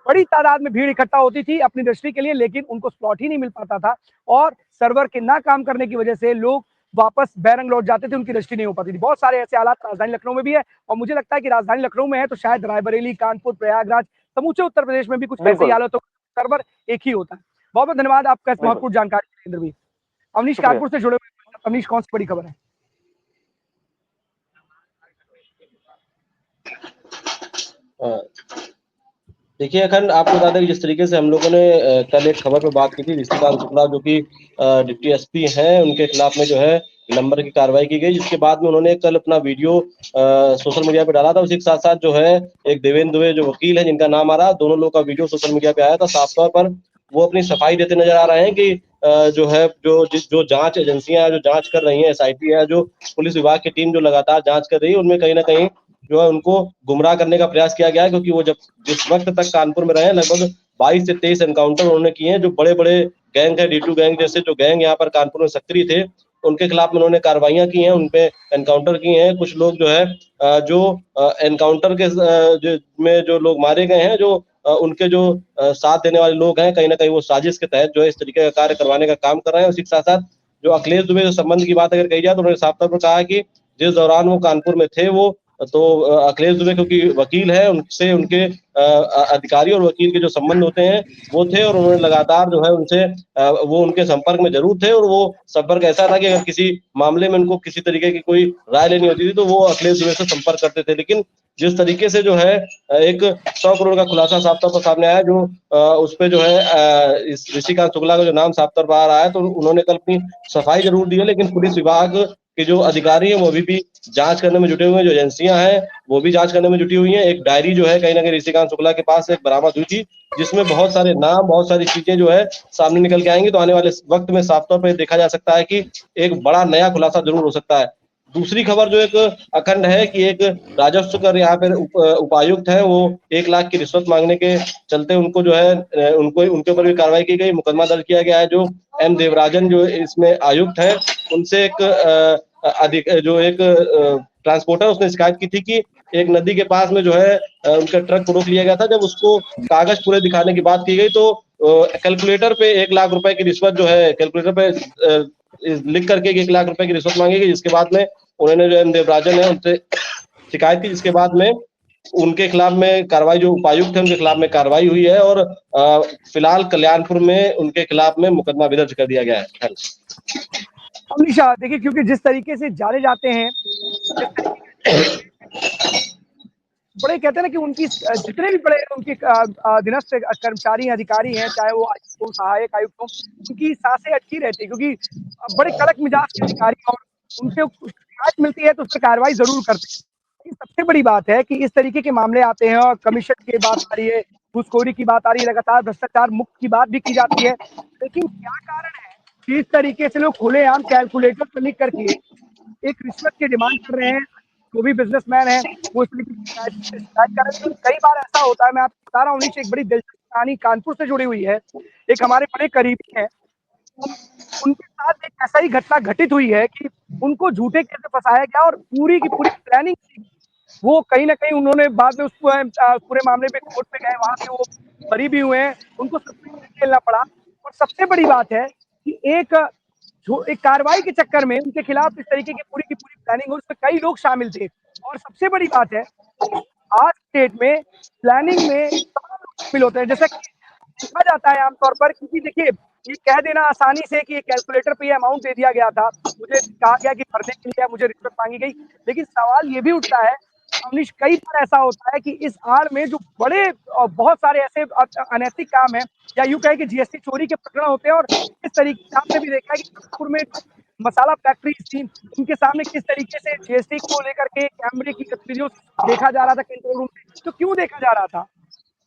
बड़ी तादाद में भीड़ इकट्ठा होती थी अपनी रजिस्ट्री के लिए, लेकिन उनको स्लॉट ही नहीं मिल पाता था और सर्वर के ना काम करने की वजह से लोग वापस बैरंग लौट जाते थे, उनकी रजिस्ट्री नहीं हो पाती थी। बहुत सारे ऐसे हालात राजधानी लखनऊ में भी है और मुझे लगता है कि राजधानी लखनऊ में है तो शायद रायबरेली, कानपुर, प्रयागराज, समूचे उत्तर प्रदेश में भी कुछ ऐसी हालत हो, सर्वर एक ही होता है। बहुत बहुत धन्यवाद आपका इस महत्वपूर्ण जानकारी केंद्र भी। अवनीश कानपुर से जुड़े हुए, अवनीश कौन सी बड़ी खबर है? देखिए अखंड, आपको बता दें कि जिस तरीके से हम लोगों ने कल एक खबर पे बात की थी, ऋषिकांत शुक्ला जो कि डिप्टी एसपी हैं, उनके खिलाफ में जो है नंबर की कार्रवाई की गई, जिसके बाद में उन्होंने कल अपना वीडियो सोशल मीडिया पे डाला था। उसी के साथ साथ जो है एक देवेंद्र दुबे जो वकील है जिनका नाम आ रहा, दोनों लोग का वीडियो सोशल मीडिया पे आया था। साफ तौर पर वो अपनी सफाई देते नजर आ रहे हैं कि जो है जो जांच एजेंसियां जो जांच कर रही हैं, एसआईटी है, जो पुलिस विभाग की टीम जो लगातार जांच कर रही है, उनमें कहीं ना कहीं जो है उनको गुमराह करने का प्रयास किया गया है, क्योंकि वो जब जिस वक्त तक कानपुर में रहे लगभग 22 से 23 एनकाउंटर उन्होंने किए हैं। जो बड़े बड़े गैंग है, D2 गैंग जैसे जो गैंग यहाँ पर कानपुर में सक्रिय थे, उनके खिलाफ में उन्होंने कार्रवाइयां की हैं, उनपे एनकाउंटर किए हैं। कुछ लोग जो है जो एनकाउंटर के में जो लोग मारे गए हैं, जो उनके जो साथ देने वाले लोग हैं, कहीं ना कहीं वो साजिश के तहत जो है इस तरीके का कार्य करवाने का काम कर रहे हैं। उसी के साथ साथ जो अखिलेश दुबे जो संबंध की बात अगर कही जाए तो उन्होंने साफ तौर पर कहा कि जिस दौरान वो कानपुर में थे, वो तो अखिलेश दुबे क्योंकि वकील है, उनसे उनके अधिकारी और वकील के जो संबंध होते हैं वो थे, और उन्होंने लगातार जो है उनसे वो उनके संपर्क में जरूर थे, और वो संपर्क ऐसा था कि अगर किसी मामले में उनको किसी तरीके की कोई राय लेनी होती थी तो वो अखिलेश दुबे से संपर्क करते थे। लेकिन जिस तरीके से जो है एक 100 करोड़ का खुलासा साफ तौर पर सामने आया, जो उस पे जो है इस ऋषिकांत शुक्ला का जो नाम साफ तौर पर आ रहा है, तो उन्होंने कल अपनी सफाई जरूर दी है, लेकिन पुलिस विभाग के जो अधिकारी हैं वो अभी भी जांच करने में जुटे हुए हैं, जो एजेंसियां हैं वो भी जांच करने में जुटी हुई हैं। एक डायरी जो है कहीं ना कहीं ऋषिकांत शुक्ला के पास एक बरामद हुई थी, जिसमें बहुत सारे नाम, बहुत सारी चीजें जो है सामने निकल के आएंगी। तो आने वाले वक्त में साफ तौर पर देखा जा सकता है कि एक बड़ा नया खुलासा जरूर हो सकता है। दूसरी खबर जो एक अखंड है कि एक राजस्व कर यहाँ पे उपायुक्त है, वो 1 लाख की रिश्वत मांगने के चलते उनको जो है उनको उनके ऊपर भी कार्रवाई की गई, मुकदमा दर्ज किया गया है। जो एम देवराजन जो इसमें आयुक्त है, उनसे एक ट्रांसपोर्टर उसने शिकायत की थी कि एक नदी के पास में जो है उनका ट्रक को रोक लिया गया था। जब उसको कागज पूरे दिखाने की बात की गई तो कैलकुलेटर पे 1 लाख रुपए की रिश्वत जो है कैलकुलेटर पे लिख करके 1 लाख रुपए की रिश्वत मांगी गई, जिसके बाद में उन्होंने जो एम देवराजन है उनसे शिकायत की, जिसके बाद में उनके खिलाफ में कार्रवाई, जो उपायुक्त है उनके खिलाफ में कार्रवाई हुई है, और फिलहाल कल्याणपुर में उनके खिलाफ में मुकदमा भी दर्ज कर दिया गया है। अमनीशा, देखिए क्योंकि जिस तरीके से जाने जाते हैं, बड़े कहते हैं ना कि उनकी जितने भी बड़े उनके अधीनस्थ कर्मचारी अधिकारी हैं, चाहे वो आयुक्त हो, सहायक आयुक्त हो, उनकी सांसें अटकी रहती है, क्योंकि बड़े कड़क मिजाज के अधिकारी और उनसे शिकायत मिलती है तो उस पर कार्रवाई जरूर करते हैं। सबसे बड़ी बात है कि इस तरीके के मामले आते हैं और कमीशन की बात आ रही है, घूसखोरी की बात आ रही है, लगातार भ्रष्टाचार मुक्त की बात भी की जाती है, लेकिन क्या कारण है कि इस तरीके से लोग खुलेआम कैलकुलेटर पर लिख करके एक रिश्वत की डिमांड कर रहे हैं? जो भी बिजनेसमैन है वो इस तरीके की शिकायत कर रहे हैं। कई बार ऐसा होता है, मैं आपको बता रहा हूँ, नीचे एक बड़ी दिलचस्प कहानी कानपुर से जुड़ी हुई है। एक हमारे बड़े करीबी है, उनके साथ एक ऐसा ही घटना घटित हुई है कि उनको झूठे केस में फंसाया गया और पूरी की पूरी प्लानिंग थी। वो कहीं ना कहीं उन्होंने बाद में उस पूरे मामले पे कोर्ट में गए, वहां से वो बरी भी हुए हैं, उनको सब कुछ झेलना पड़ा। और सबसे बड़ी बात है कि एक कार्रवाई के चक्कर में उनके खिलाफ इस तरीके की पूरी प्लानिंग हो, उसमें कई लोग शामिल थे। और सबसे बड़ी बात है आज स्टेट में प्लानिंग में शामिल होते हैं, जैसा कि देखा जाता है आमतौर पर, क्योंकि देखिए ये कह देना आसानी से कि कैलकुलेटर पे ये अमाउंट दे दिया गया था, मुझे कहा गया कि भरने के लिए मुझे रिश्वत मांगी गई, लेकिन सवाल ये भी उठता है अमनीश, कई बार ऐसा होता है कि इस आड़ में जो बड़े बहुत सारे ऐसे अनैतिक काम है, या यूं कहे कि जीएसटी चोरी के प्रकरण होते हैं, और इस तरीके से आपने भी देखा है कि कानपुर में मसाला फैक्ट्री थी, उनके सामने किस तरीके से जीएसटी को लेकर के कैमरे की तस्वीरों देखा जा रहा था कंट्रोल रूम में। तो क्यों देखा जा रहा था?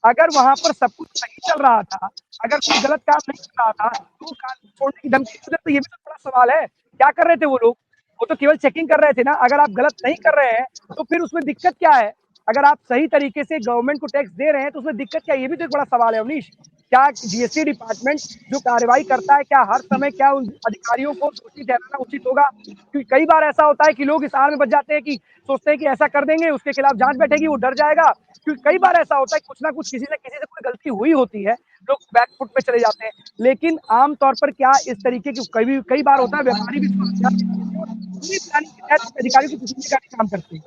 अगर वहां पर सब कुछ सही चल रहा था, अगर कोई गलत काम नहीं कर रहा था, तो कानून छोड़ने की धमकी, तो ये भी तो बड़ा सवाल है। क्या कर रहे थे वो लोग? वो तो केवल चेकिंग कर रहे थे ना। अगर आप गलत नहीं कर रहे हैं तो फिर उसमें दिक्कत क्या है? अगर आप सही तरीके से गवर्नमेंट को टैक्स दे रहे हैं तो उसमें दिक्कत क्या है? ये भी तो एक बड़ा सवाल है अवनीश। क्या जीएसटी डिपार्टमेंट जो कार्रवाई करता है, क्या हर समय क्या उन अधिकारियों को दोषी ठहराना उचित होगा? क्योंकि कई बार ऐसा होता है कि लोग इस आड़ में बच जाते हैं कि सोचते हैं कि ऐसा कर देंगे, उसके खिलाफ जांच बैठेगी, वो डर जाएगा। क्योंकि कई बार ऐसा होता है कुछ ना कुछ किसी से कोई गलती हुई होती है, लोग बैकफुट पे चले जाते हैं। लेकिन आम तौर पर क्या इस तरीके की कई बार होता है व्यापारी भी इसको अंजाम दे देते हैं और पूरी प्लानिंग के तहत अधिकारियों को पकड़ने का भी काम करते हैं।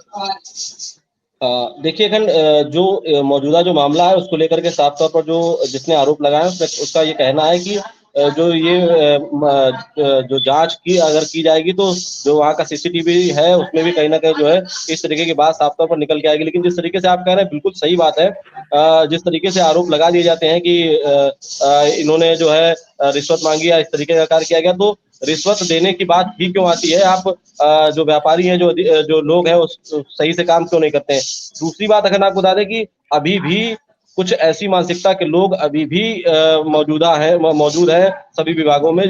देखिए अखंड, जो मौजूदा जो मामला है उसको लेकर के साफ तौर पर जो जिसने आरोप लगाया उसका ये कहना है कि जो ये जो जांच की अगर की जाएगी तो जो वहाँ का सीसीटीवी है उसमें भी कहीं ना कहीं जो है इस तरीके की बात साफ तौर पर निकल के आएगी। लेकिन जिस तरीके से आप कह रहे हैं बिल्कुल सही बात है। जिस तरीके से आरोप लगा दिए जाते हैं कि इन्होंने जो है रिश्वत मांगी या इस तरीके का कार्य किया गया, तो रिश्वत देने की बात ही क्यों आती है? आप जो व्यापारी हैं, जो लोग हैं, उस सही से काम क्यों नहीं करते हैं? दूसरी बात अगर आपको बता दें कि अभी भी कुछ ऐसी मानसिकता के लोग अभी भी मौजूद है सभी विभागों में।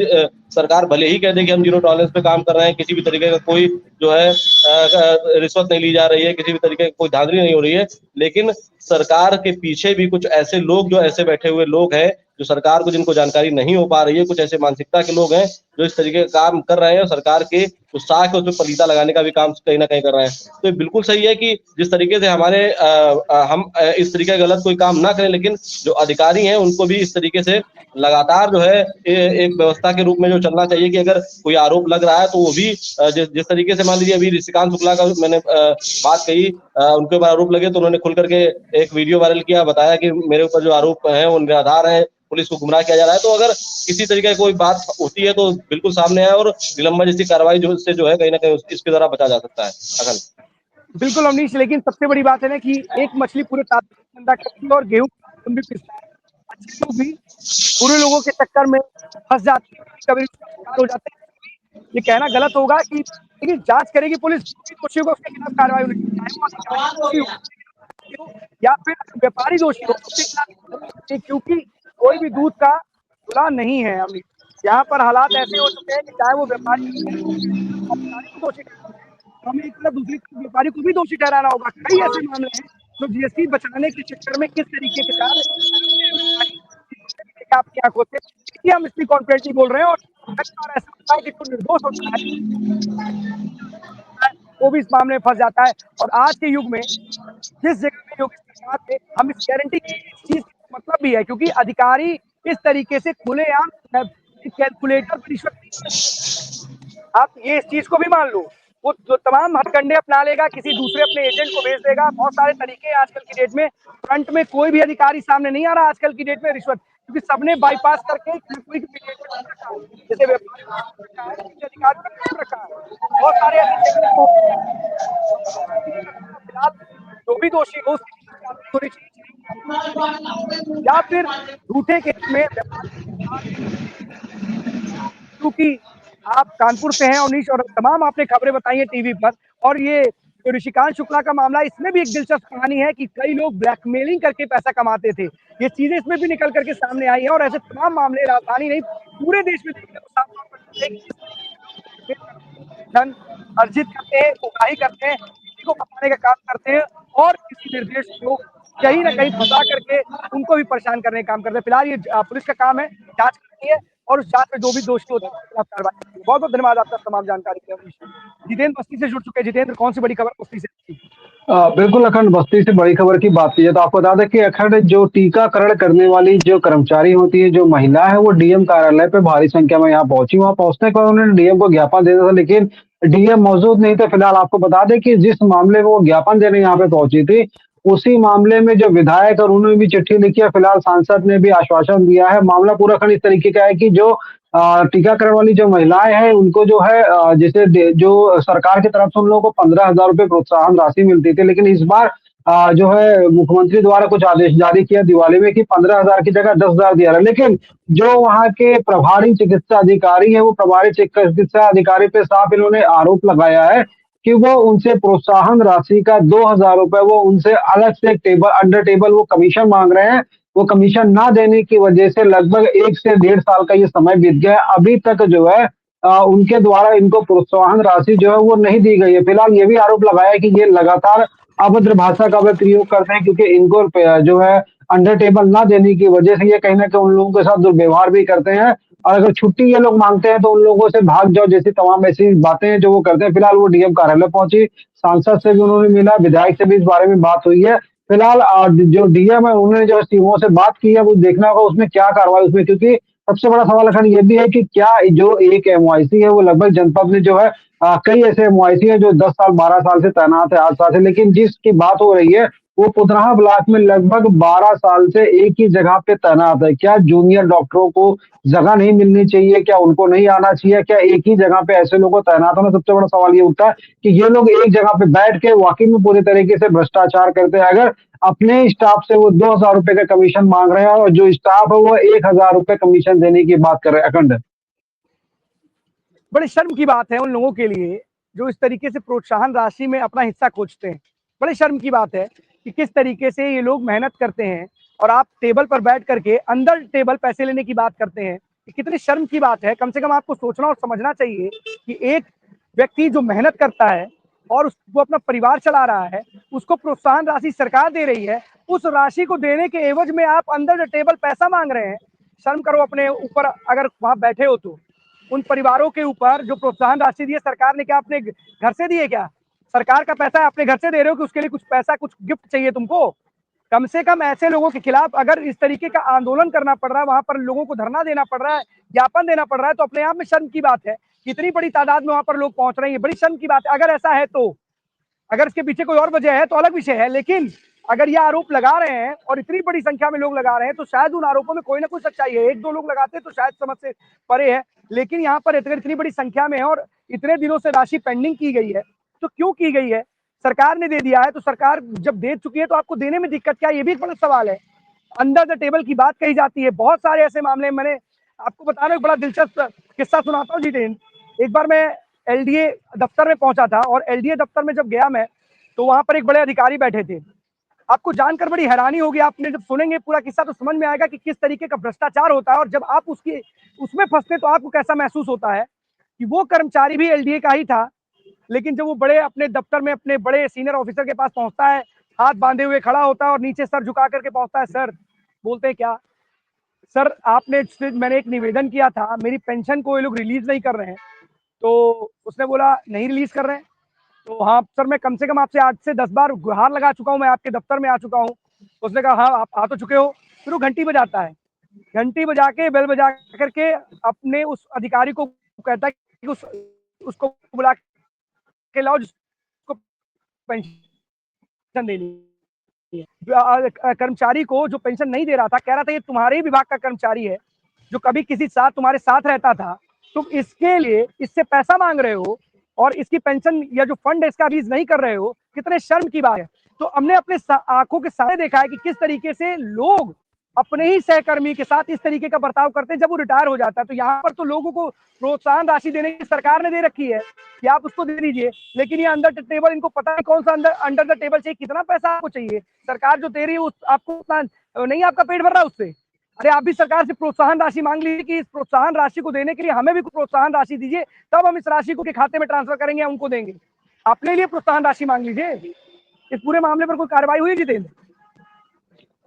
सरकार भले ही कह दे कि हम जीरो टॉलरेंस पे काम कर रहे हैं, किसी भी तरीके का कोई जो है रिश्वत नहीं ली जा रही है, किसी भी तरीके की कोई धांधली नहीं हो रही है, लेकिन सरकार के पीछे भी कुछ ऐसे लोग जो ऐसे बैठे हुए लोग हैं, जो सरकार को जिनको जानकारी नहीं हो पा रही है, कुछ ऐसे मानसिकता के लोग हैं जो इस तरीके का काम कर रहे हैं और सरकार के जो साख है उसमें पलीता लगाने का भी काम कहीं ना कहीं कर रहे हैं। तो ये बिल्कुल सही है कि जिस तरीके से हम इस तरीके का गलत कोई काम ना करें, लेकिन जो अधिकारी हैं उनको भी इस तरीके से लगातार जो है एक व्यवस्था के रूप में जो चलना चाहिए कि अगर कोई आरोप लग रहा है तो वो भी जिस तरीके से मान लीजिए अभी ऋषिकांत शुक्ला का मैंने बात कही, उनके ऊपर आरोप लगे तो उन्होंने खुल करके एक वीडियो वायरल किया, बताया कि मेरे ऊपर जो आरोप है वो निराधार है, पुलिस को गुमराह किया जा रहा है। तो अगर किसी तरीके की कोई बात होती है तो बिल्कुल सामने आए और निलंबन जैसी कार्रवाई जो है कहीं ना कहीं इसके द्वारा बचा जा सकता है। अगल बिल्कुल अवनीश, लेकिन सबसे बड़ी बात है ना कि एक मछली पूरे तालाब को गंदा करती है और गेहूं भी पिसता है। अच्छे लोग भी बुरे लोगों के चक्कर में फंस जाते हैं, कभी शिकार हो जाते हैं। ये कहना गलत होगा कि लेकिन जांच करेगी पुलिस, दोषियों को उसके खिलाफ कार्रवाई होनी चाहिए, चाहे वो अधिकारी दोषी हो या फिर व्यापारी दोषी हो, उसके खिलाफ, क्योंकि कोई भी दूध का खुला नहीं है। अभी यहाँ पर हालात ऐसे हो चुके हैं कि चाहे वो व्यापारी को दोषी हमें एक तरफ दूसरी तरफ व्यापारी को भी दोषी ठहराना होगा। कई ऐसे मामले हैं जो जीएसटी बचाने के चक्कर में किस तरीके के कार्य आपकी आंखों से, इसलिए हम इसकी कॉन्फिडेंटली बोल रहे हैं। और कई बार ऐसा होता है कि जो निर्दोष होता है वो भी इस मामले में फंस जाता है। और आज के युग में जिस जगह पे योगी सरकार थे, हम इस गारंटी इस चीज का मतलब भी है क्योंकि अधिकारी इस तरीके से खुलेआम कैलकुलेटर पर रिश्वत नहीं, आप ये इस चीज को भी मान लो, वो जो तमाम हथकंडे अपना लेगा, किसी दूसरे अपने एजेंट को भेज देगा। बहुत सारे तरीके हैं आजकल की डेट में, फ्रंट में कोई भी अधिकारी सामने नहीं आ रहा आजकल की डेट में रिश्वत, क्योंकि सबने बाईपास करके कोई जैसे अधिकारी रखा है। बहुत सारे ऐसे फिलहाल जो भी दोषी हो उसकी या फिर झूठे केस में, क्योंकि आप कानपुर से हैं अवनीश और तमाम आपने खबरें बताई हैं टीवी पर, और ये जो ऋषिकांत शुक्ला का मामला, इसमें भी एक दिलचस्प कहानी है कि कई लोग ब्लैकमेलिंग करके पैसा कमाते थे। ये चीजें इसमें भी निकल करके सामने आई है और ऐसे तमाम मामले राजधानी नहीं पूरे देश में धन अर्जित करते हैं, उगाही करते हैं, किसी को फंसाने का काम करते हैं और किसी निर्देश को कहीं ना कहीं फंसा करके उनको भी परेशान करने का काम करते हैं। फिलहाल ये पुलिस का काम है, जांच करनी है और उस जांच में जो भी दोषी होते हैं उसके खिलाफ कार्रवाई करनी है। बहुत बहुत धन्यवाद आपका तमाम जानकारी के लिए। जितेंद्र बस्ती से जुड़ चुके हैं। जितेंद्र, कौन सी बड़ी खबर बस्ती से? बिल्कुल अखंड, बस्ती से बड़ी खबर की बात की है तो आपको बता दें कि अखंड जो टीकाकरण करने वाली जो कर्मचारी होती है, जो महिला है, वो डीएम कार्यालय पे भारी संख्या में यहाँ पहुंची। वहां पहुंचने के बाद उन्होंने डीएम को ज्ञापन देना था, लेकिन डीएम मौजूद नहीं थे। फिलहाल आपको बता दें कि जिस मामले में वो ज्ञापन देने यहाँ पे पहुंची थी, उसी मामले में जो विधायक और उन्होंने भी चिट्ठी लिखी है। फिलहाल सांसद ने भी आश्वासन दिया है। मामला पूरा खंड इस तरीके का है कि जो टीकाकरण वाली जो महिलाएं हैं उनको जो है जैसे जो सरकार की तरफ से उन लोगों को 15,000 रुपए प्रोत्साहन राशि मिलती थी, लेकिन इस बार जो है मुख्यमंत्री द्वारा कुछ आदेश जारी किया दिवाली में कि 15,000 की जगह 10,000 दिया रहा है। लेकिन जो वहाँ के प्रभारी चिकित्सा अधिकारी है, वो प्रभारी चिकित्सा अधिकारी पे साफ इन्होंने आरोप लगाया है कि वो उनसे प्रोत्साहन राशि का 2,000 रुपए वो उनसे अलग से अंडर टेबल वो कमीशन मांग रहे हैं। वो कमीशन ना देने की वजह से लगभग 1 से 1.5 साल का ये समय बीत गया है। अभी तक जो है उनके द्वारा इनको प्रोत्साहन राशि जो है वो नहीं दी गई है। फिलहाल ये भी आरोप लगाया है कि ये लगातार अभद्र भाषा का वे प्रयोग करते हैं, क्योंकि इनको जो है अंडर टेबल ना देने की वजह से ये कहीं ना कहीं उन लोगों के साथ दुर्व्यवहार भी करते हैं। और अगर छुट्टी ये लोग मांगते हैं तो उन लोगों से भाग जाओ जैसी तमाम ऐसी बातें हैं जो वो करते हैं। फिलहाल वो डीएम कार्यालय पहुंची, सांसद से भी उन्होंने मिला, विधायक से भी इस बारे में बात हुई है। फिलहाल जो डीएम है उन्होंने जो सीओ से बात की है वो देखना होगा उसमें क्या कार्रवाई उसमें, क्योंकि सबसे बड़ा सवाल अखंड ये भी है कि क्या जो एक एमओआईसी है वो लगभग जनपद में जो है कई ऐसे एमओआईसी है जो 10 साल 12 साल से तैनात है, 8 साल से, लेकिन जिसकी बात हो रही है वो पुधराहा ब्लॉक में लगभग 12 साल से एक ही जगह पे तैनात है। क्या जूनियर डॉक्टरों को जगह नहीं मिलनी चाहिए? क्या उनको नहीं आना चाहिए? क्या एक ही जगह पे ऐसे लोगों को तैनात होना? सबसे बड़ा सवाल ये उठता है कि ये लोग एक जगह पे बैठ के वाकई में पूरी तरीके से भ्रष्टाचार करते हैं। अगर अपने स्टाफ से वो 2,000 रुपए का कमीशन मांग रहे हैं और जो स्टाफ है वो 1,000 रुपए कमीशन देने की बात कर रहे हैं। अखंड, बड़े शर्म की बात है उन लोगों के लिए जो इस तरीके से प्रोत्साहन राशि में अपना हिस्सा खोजते हैं। बड़े शर्म की बात है कि किस तरीके से ये लोग मेहनत करते हैं और आप टेबल पर बैठ करके अंदर टेबल पैसे लेने की बात करते हैं। ये कितनी शर्म की बात है। कम से कम आपको सोचना और समझना चाहिए कि एक व्यक्ति जो मेहनत करता है और वो अपना परिवार चला रहा है, उसको प्रोत्साहन राशि सरकार दे रही है, उस राशि को देने के एवज में आप अंदर टेबल पैसा मांग रहे हैं। शर्म करो अपने ऊपर। अगर वहां बैठे हो तो उन परिवारों के ऊपर जो प्रोत्साहन राशि दी है सरकार ने, क्या अपने घर से दी है? क्या सरकार का पैसा है अपने घर से दे रहे हो कि उसके लिए कुछ पैसा कुछ गिफ्ट चाहिए तुमको? कम से कम ऐसे लोगों के खिलाफ अगर इस तरीके का आंदोलन करना पड़ रहा है, वहां पर लोगों को धरना देना पड़ रहा है, ज्ञापन देना पड़ रहा है, तो अपने आप में शर्म की बात है। कितनी बड़ी तादाद में वहां पर लोग पहुंच रहे हैं, बड़ी शर्म की बात है। अगर ऐसा है तो, अगर इसके पीछे कोई और वजह है तो अलग विषय है, लेकिन अगर ये आरोप लगा रहे हैं और इतनी बड़ी संख्या में लोग लगा रहे हैं तो शायद उन आरोपों में कोई ना कोई सच्चाई है। एक दो लोग लगाते तो शायद समझ से परे है, लेकिन यहाँ पर इतनी बड़ी संख्या में है और इतने दिनों से राशि पेंडिंग की गई है, तो क्यों की गई है? सरकार ने दे दिया है तो सरकार जब दे चुकी है तो आपको देने में दिक्कत क्या है? ये भी एक बड़ा सवाल है। अंडर द टेबल की बात कही जाती है। बहुत सारे ऐसे मामले, मैंने आपको बताना एक बड़ा दिलचस्प किस्सा सुनाता हूँ जितेंद्र। एक बार मैं एलडीए दफ्तर में पहुंचा था और एलडीए दफ्तर में जब गया मैं तो वहां पर एक बड़े अधिकारी बैठे थे। आपको जानकर बड़ी हैरानी होगी, आपने जब सुनेंगे पूरा किस्सा तो समझ में आएगा कि किस तरीके का भ्रष्टाचार होता है और जब आप उसमें फंसते तो आपको कैसा महसूस होता है। कि वो कर्मचारी भी एलडीए का ही था, लेकिन जब वो बड़े अपने दफ्तर में अपने बड़े सीनियर ऑफिसर के पास पहुंचता है, हाथ बांधे हुए खड़ा होता है और नीचे सर झुका करके पहुंचता है। सर, बोलते हैं क्या? सर मैंने एक निवेदन किया था, मेरी पेंशन को ये लोग रिलीज नहीं कर रहे हैं। तो उसने बोला नहीं रिलीज कर रहे हैं? तो हाँ सर, मैं कम से कम आपसे 8 से 10 बार गुहार लगा चुका हूँ, मैं आपके दफ्तर में आ चुका हूँ। उसने कहा हाँ आप आ तो चुके हो। फिर वो घंटी बजाता है, घंटी बजा के बेल बजा करके अपने उस अधिकारी को कहता है कि उसको बुला के लाओ जिसको पेंशन देनी है। कर्मचारी को जो पेंशन नहीं दे रहा था, कह रहा था ये तुम्हारे ही विभाग का कर्मचारी है जो कभी किसी साथ तुम्हारे साथ रहता था, तुम इसके लिए इससे पैसा मांग रहे हो और इसकी पेंशन या जो फंड है इसका रिलीज नहीं कर रहे हो। कितने शर्म की बात है। तो हमने अपने आंखों के सामने देखा है कि किस तरीके से लोग अपने ही सहकर्मी के साथ इस तरीके का बर्ताव करते हैं जब वो रिटायर हो जाता है। तो यहाँ पर तो लोगों को प्रोत्साहन राशि देने की सरकार ने दे रखी है कि आप उसको दे दीजिए, लेकिन ये अंडर टेबल, इनको पता है कौन सा अंडर द टेबल चाहिए, कितना पैसा आपको चाहिए। सरकार जो दे रही है आपको उतना नहीं, आपका पेट भर रहा है उससे। अरे आप भी सरकार से प्रोत्साहन राशि मांग लीजिए कि इस प्रोत्साहन राशि को देने के लिए हमें भी प्रोत्साहन राशि दीजिए, तब हम इस राशि को के खाते में ट्रांसफर करेंगे या उनको देंगे। अपने लिए प्रोत्साहन राशि मांग लीजिए। इस पूरे मामले पर कोई कार्रवाई हुई जितेंद्र?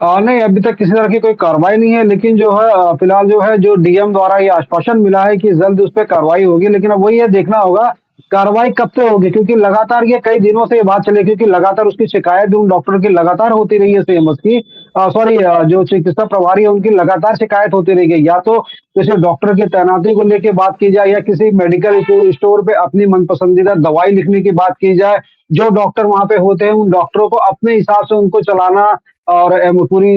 नहीं, अभी तक किसी तरह की कोई कार्रवाई नहीं है, लेकिन जो है फिलहाल जो है जो डीएम द्वारा ये आश्वासन मिला है कि जल्द उस पर कार्रवाई होगी, लेकिन अब वही है देखना होगा कार्रवाई कब से होगी, क्योंकि लगातार ये कई दिनों से ये बात चले, क्योंकि लगातार उसकी शिकायत उन डॉक्टर की लगातार होती रही है सीएमएस की, सॉरी जो चिकित्सा प्रभारी है उनकी लगातार शिकायत होती रही है। या तो किसी डॉक्टर की तैनाती को लेकर बात की जाए या किसी मेडिकल स्टोर पे अपनी मनपसंदीदा दवाई लिखने की बात की जाए, जो डॉक्टर वहां पे होते हैं उन डॉक्टरों को अपने हिसाब से उनको चलाना और पूरी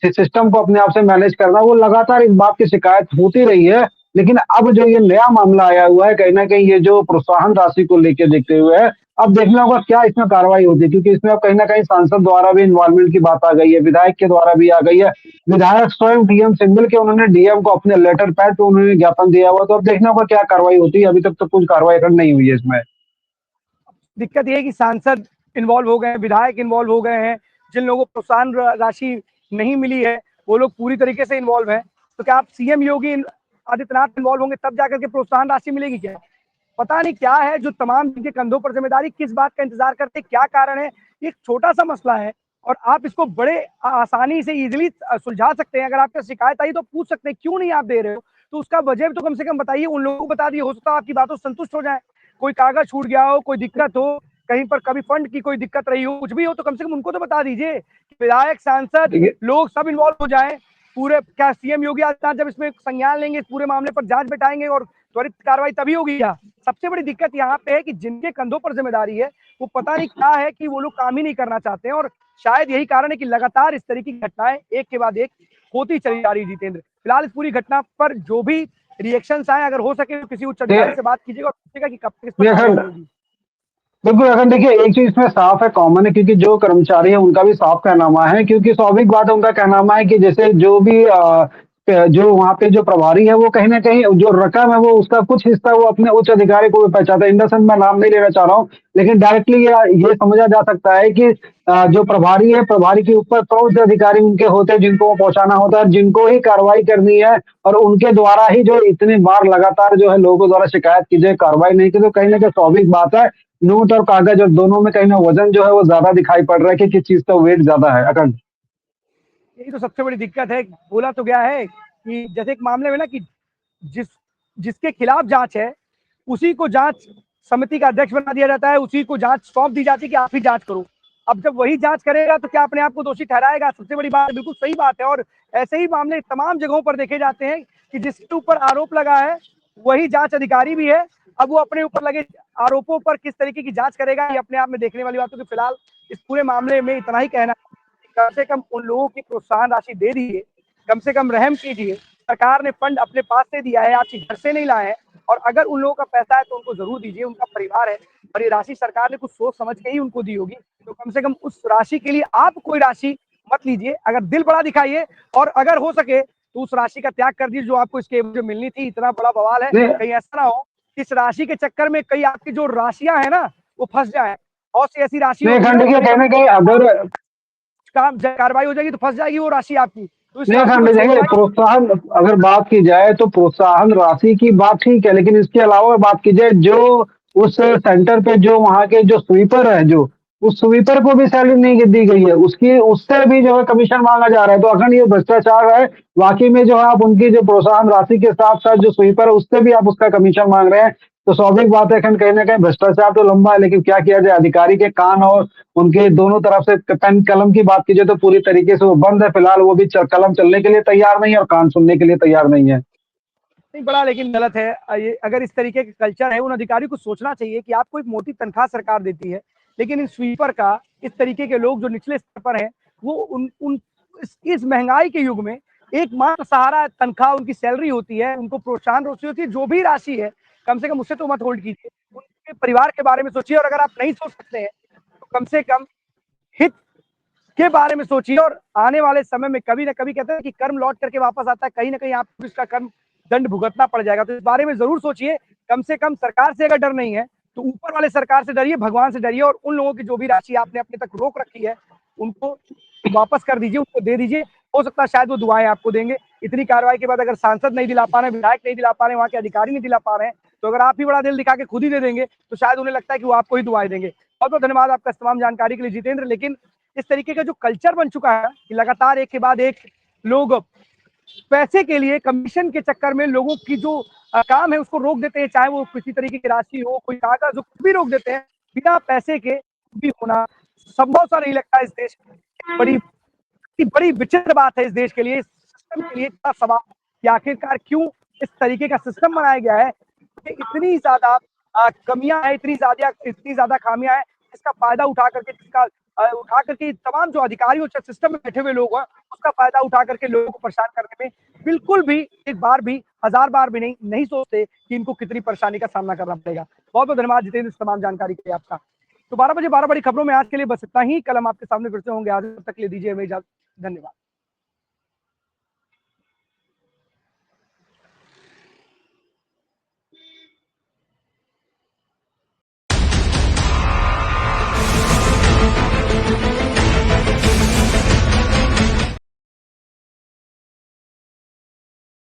सिस्टम को अपने आप से मैनेज करना, वो लगातार इस बात की शिकायत होती रही है। लेकिन अब जो ये नया मामला आया हुआ है, कहीं ना कहीं ये जो प्रोत्साहन राशि को लेकर देखते हुए है, अब देखना होगा क्या इसमें कार्रवाई होती है, क्योंकि इसमें अब कहीं ना कहीं सांसद द्वारा भी इन्वॉल्वमेंट की बात आ गई है, विधायक के द्वारा भी आ गई है। विधायक स्वयं डीएम से मिल के उन्होंने डीएम को अपने लेटर पैड पे उन्होंने ज्ञापन दिया हुआ, तो अब देखना होगा क्या कार्रवाई होती है। अभी तक तो कुछ कार्रवाई नहीं हुई है इसमें। दिक्कत ये है कि सांसद इन्वॉल्व हो गए हैं, विधायक इन्वॉल्व हो गए हैं, जिन लोगों को प्रोत्साहन राशि नहीं मिली है वो लोग पूरी तरीके से इन्वॉल्व हैं। तो क्या आप सीएम योगी आदित्यनाथ इन्वॉल्व होंगे तब जाकर के प्रोत्साहन राशि मिलेगी क्या? पता नहीं क्या है जो तमाम जिनके कंधों पर जिम्मेदारी, किस बात का इंतजार करते, क्या कारण है। एक छोटा सा मसला है और आप इसको बड़े आसानी से इजीली सुलझा सकते हैं। अगर आपका शिकायत आई तो पूछ सकते हैं क्यों नहीं आप दे रहे हो, तो उसका वजह तो कम से कम बताइए, उन लोगों को बता दिए, हो सकता है आपकी बातों से संतुष्ट हो जाए। कोई कागज छूट गया हो, कोई दिक्कत हो, कहीं पर कभी फंड की कोई दिक्कत रही हो, कुछ भी हो, तो कम से कम उनको तो बता दीजिए। विधायक, सांसद, देखिए लोग सब इन्वॉल्व हो जाए। पूरे क्या सीएम योगी आदित्यनाथ जब इसमें संज्ञान लेंगे, इस पूरे मामले पर जांच बैठाएंगे और त्वरित कार्रवाई तभी होगी। क्या सबसे बड़ी दिक्कत यहाँ पे है कि जिनके कंधों पर जिम्मेदारी है, वो पता नहीं क्या है कि वो लोग काम ही नहीं करना चाहते हैं, और शायद यही कारण है कि लगातार इस तरीके की घटनाएं एक के बाद एक होती चली जा रही है। जितेंद्र, फिलहाल इस पूरी घटना पर जो भी रिएक्शंस आए, अगर हो सके तो किसी उच्च अधिकारी से बात कीजिएगा और पूछिएगा कि कब तक इस पर कार्रवाई होगी। बिल्कुल अगर देखिए एक चीज इसमें साफ है, कॉमन है, क्योंकि जो कर्मचारी है उनका भी साफ कहनामा है, क्योंकि स्वाभाविक बात है, उनका कहनामा है कि जैसे जो भी जो वहाँ पे जो प्रभारी है वो कहीं ना कहीं जो रकम है वो उसका कुछ हिस्सा वो अपने उच्च अधिकारी को भी पहुंचाता है। इन द सेंस मैं नाम नहीं लेना चाह रहा हूँ, लेकिन डायरेक्टली ये समझा जा सकता है कि जो प्रभारी है, प्रभारी के ऊपर उच्च अधिकारी उनके होते हैं जिनको वो पहुंचाना होता है, जिनको ही कार्रवाई करनी है, और उनके द्वारा ही जो इतनी बार लगातार जो है लोगों द्वारा शिकायत की जाए, कार्रवाई नहीं की, तो कहीं ना कहीं स्वाभाविक बात है नोट और कागज और दोनों में कहीं ना वजन जो है वो ज्यादा दिखाई पड़ रहा है कि किस चीज का वेट ज्यादा है। अखंड यही तो सबसे बड़ी दिक्कत है। बोला तो गया है कि जैसे एक मामले में ना कि जिसके खिलाफ जांच है उसी को जांच समिति का अध्यक्ष बना दिया जाता है, उसी को जांच सौंप दी जाती है कि आप ही जांच करो। अब जब वही जांच करेगा तो क्या अपने आप को दोषी ठहराएगा? सबसे बड़ी बात, बिल्कुल सही बात है। और ऐसे ही मामले तमाम जगहों पर देखे जाते हैं कि जिसके ऊपर आरोप लगा है वही जांच अधिकारी भी है। अब वो अपने ऊपर लगे आरोपों पर किस तरीके की जांच करेगा, ये अपने आप में देखने वाली बात है। फिलहाल इस पूरे मामले में इतना ही कहना, कम से कम उन लोगों की प्रोत्साहन राशि दे दीजिए, कम से कम रहम कीजिए। सरकार ने फंड अपने पास से दिया है, आपके घर से नहीं लाए हैं, और अगर उन लोगों का पैसा है तो उनको जरूर दीजिए, उनका परिवार है, और ये राशि सरकार ने कुछ सोच समझ के ही उनको दी होगी। तो कम से कम उस राशि के लिए आप कोई राशि मत लीजिए, अगर दिल बड़ा दिखाइए, और अगर हो सके तो उस राशि का त्याग कर दीजिए जो आपको इसके जो मिलनी थी। इतना बड़ा बवाल है, नहीं कहीं ऐसा ना हो इस राशि के चक्कर में कई आपकी जो राशियां है ना वो फंस जाए। और सी ऐसी राशि नहीं होती है अखंड ना, देखिए कभी कहीं ना कहीं अगर काम कार्रवाई हो जाएगी तो फंस जाएगी वो राशि आपकी, तो इस नहीं राशि को अखंड देखिए छोड़वाइए। प्रोत्साहन अगर बात की जाए तो प्रोत्साहन राशि की बात ठीक है, लेकिन इसके अलावा बात की जाए जो उस सेंटर पे जो वहाँ के जो स्वीपर है, जो उस स्वीपर को भी सैलरी नहीं दी गई है, उसकी उससे भी जो है कमीशन मांगा जा रहा है, तो अखंड ये भ्रष्टाचार है। वाकई में जो है आप उनकी जो प्रोत्साहन राशि के साथ साथ जो स्वीपर है उससे भी आप उसका कमीशन मांग रहे हैं, तो स्वाभाविक बात है अखंड कहीं ना कहीं भ्रष्टाचार तो लंबा है, लेकिन क्या किया जाए, अधिकारी के कान और उनके दोनों तरफ से पेन कलम की बात कीजिए तो पूरी तरीके से वो बंद है। फिलहाल वो भी कलम चलने के लिए तैयार नहीं है और कान सुनने के लिए तैयार नहीं है। नहीं, बड़ा लेकिन गलत है ये। अगर इस तरीके का कल्चर है, उन अधिकारियों को सोचना चाहिए कि आपको एक मोटी तनख्वाह सरकार देती है, लेकिन इन स्वीपर का, इस तरीके के लोग जो निचले स्तर पर हैं, वो उन इस महंगाई के युग में एकमात्र सहारा तनख्वाह उनकी सैलरी होती है, उनको प्रोत्साहन राशि होती है। जो भी राशि है कम से कम उससे तो मत होल्ड कीजिए, उनके परिवार के बारे में सोचिए। और अगर आप नहीं सोच सकते हैं तो कम से कम हित के बारे में सोचिए। और आने वाले समय में कभी ना कभी, कहते हैं कि कर्म लौट करके वापस आता है, कहीं ना कहीं आपको इसका कर्म दंड भुगतना पड़ जाएगा। तो इस बारे में जरूर सोचिए। कम से कम सरकार से अगर डर नहीं है तो ऊपर वाले सरकार से डरिए, भगवान से डरिए, और उन लोगों की जो भी राशि आपने अपने तक रोक रखी है उनको वापस कर दीजिए, उनको दे दीजिए। हो सकता है शायद वो दुआएं आपको देंगे। इतनी कार्रवाई के बाद अगर सांसद नहीं दिला पा रहे हैं, विधायक नहीं दिला पा रहे हैं, वहाँ के अधिकारी नहीं दिला पा रहे हैं, तो अगर आप ही बड़ा दिल दिखा के खुद ही दे देंगे तो शायद उन्हें लगता है कि वो आपको ही दुआएं देंगे। बहुत बहुत धन्यवाद आपका तमाम जानकारी के लिए जितेंद्र। लेकिन इस तरीके का जो कल्चर बन चुका है कि लगातार एक के बाद एक लोग पैसे के लिए, कमीशन के चक्कर में लोगों की जो काम है उसको रोक देते हैं, चाहे वो किसी तरीके की राशि हो, कोई कागज हो, कुछ भी रोक देते हैं। बिना पैसे के भी होना संभव सा नहीं लगता इस देश में। बड़ी विचित्र बात है इस देश के लिए, इस सिस्टम के लिए इतना सवाल कि आखिरकार क्यों इस तरीके का सिस्टम बनाया गया है। इतनी ज्यादा कमियां हैं, इतनी ज्यादा खामियां हैं, इसका फायदा उठा करके तमाम जो अधिकारी और सिस्टम में बैठे हुए लोग हैं उसका फायदा उठा करके लोगों को परेशान करने में बिल्कुल भी, एक बार भी, 1000 बार भी नहीं सोचते कि इनको कितनी परेशानी का सामना करना पड़ेगा। बहुत बहुत धन्यवाद जितेंद्र इस तमाम जानकारी के लिए आपका। तो 12 बजे 12 बड़ी खबरों में आज के लिए बस इतना ही। कल हम आपके सामने फिर से होंगे। आज तक के लिए दीजिए हमें इजाजत। धन्यवाद।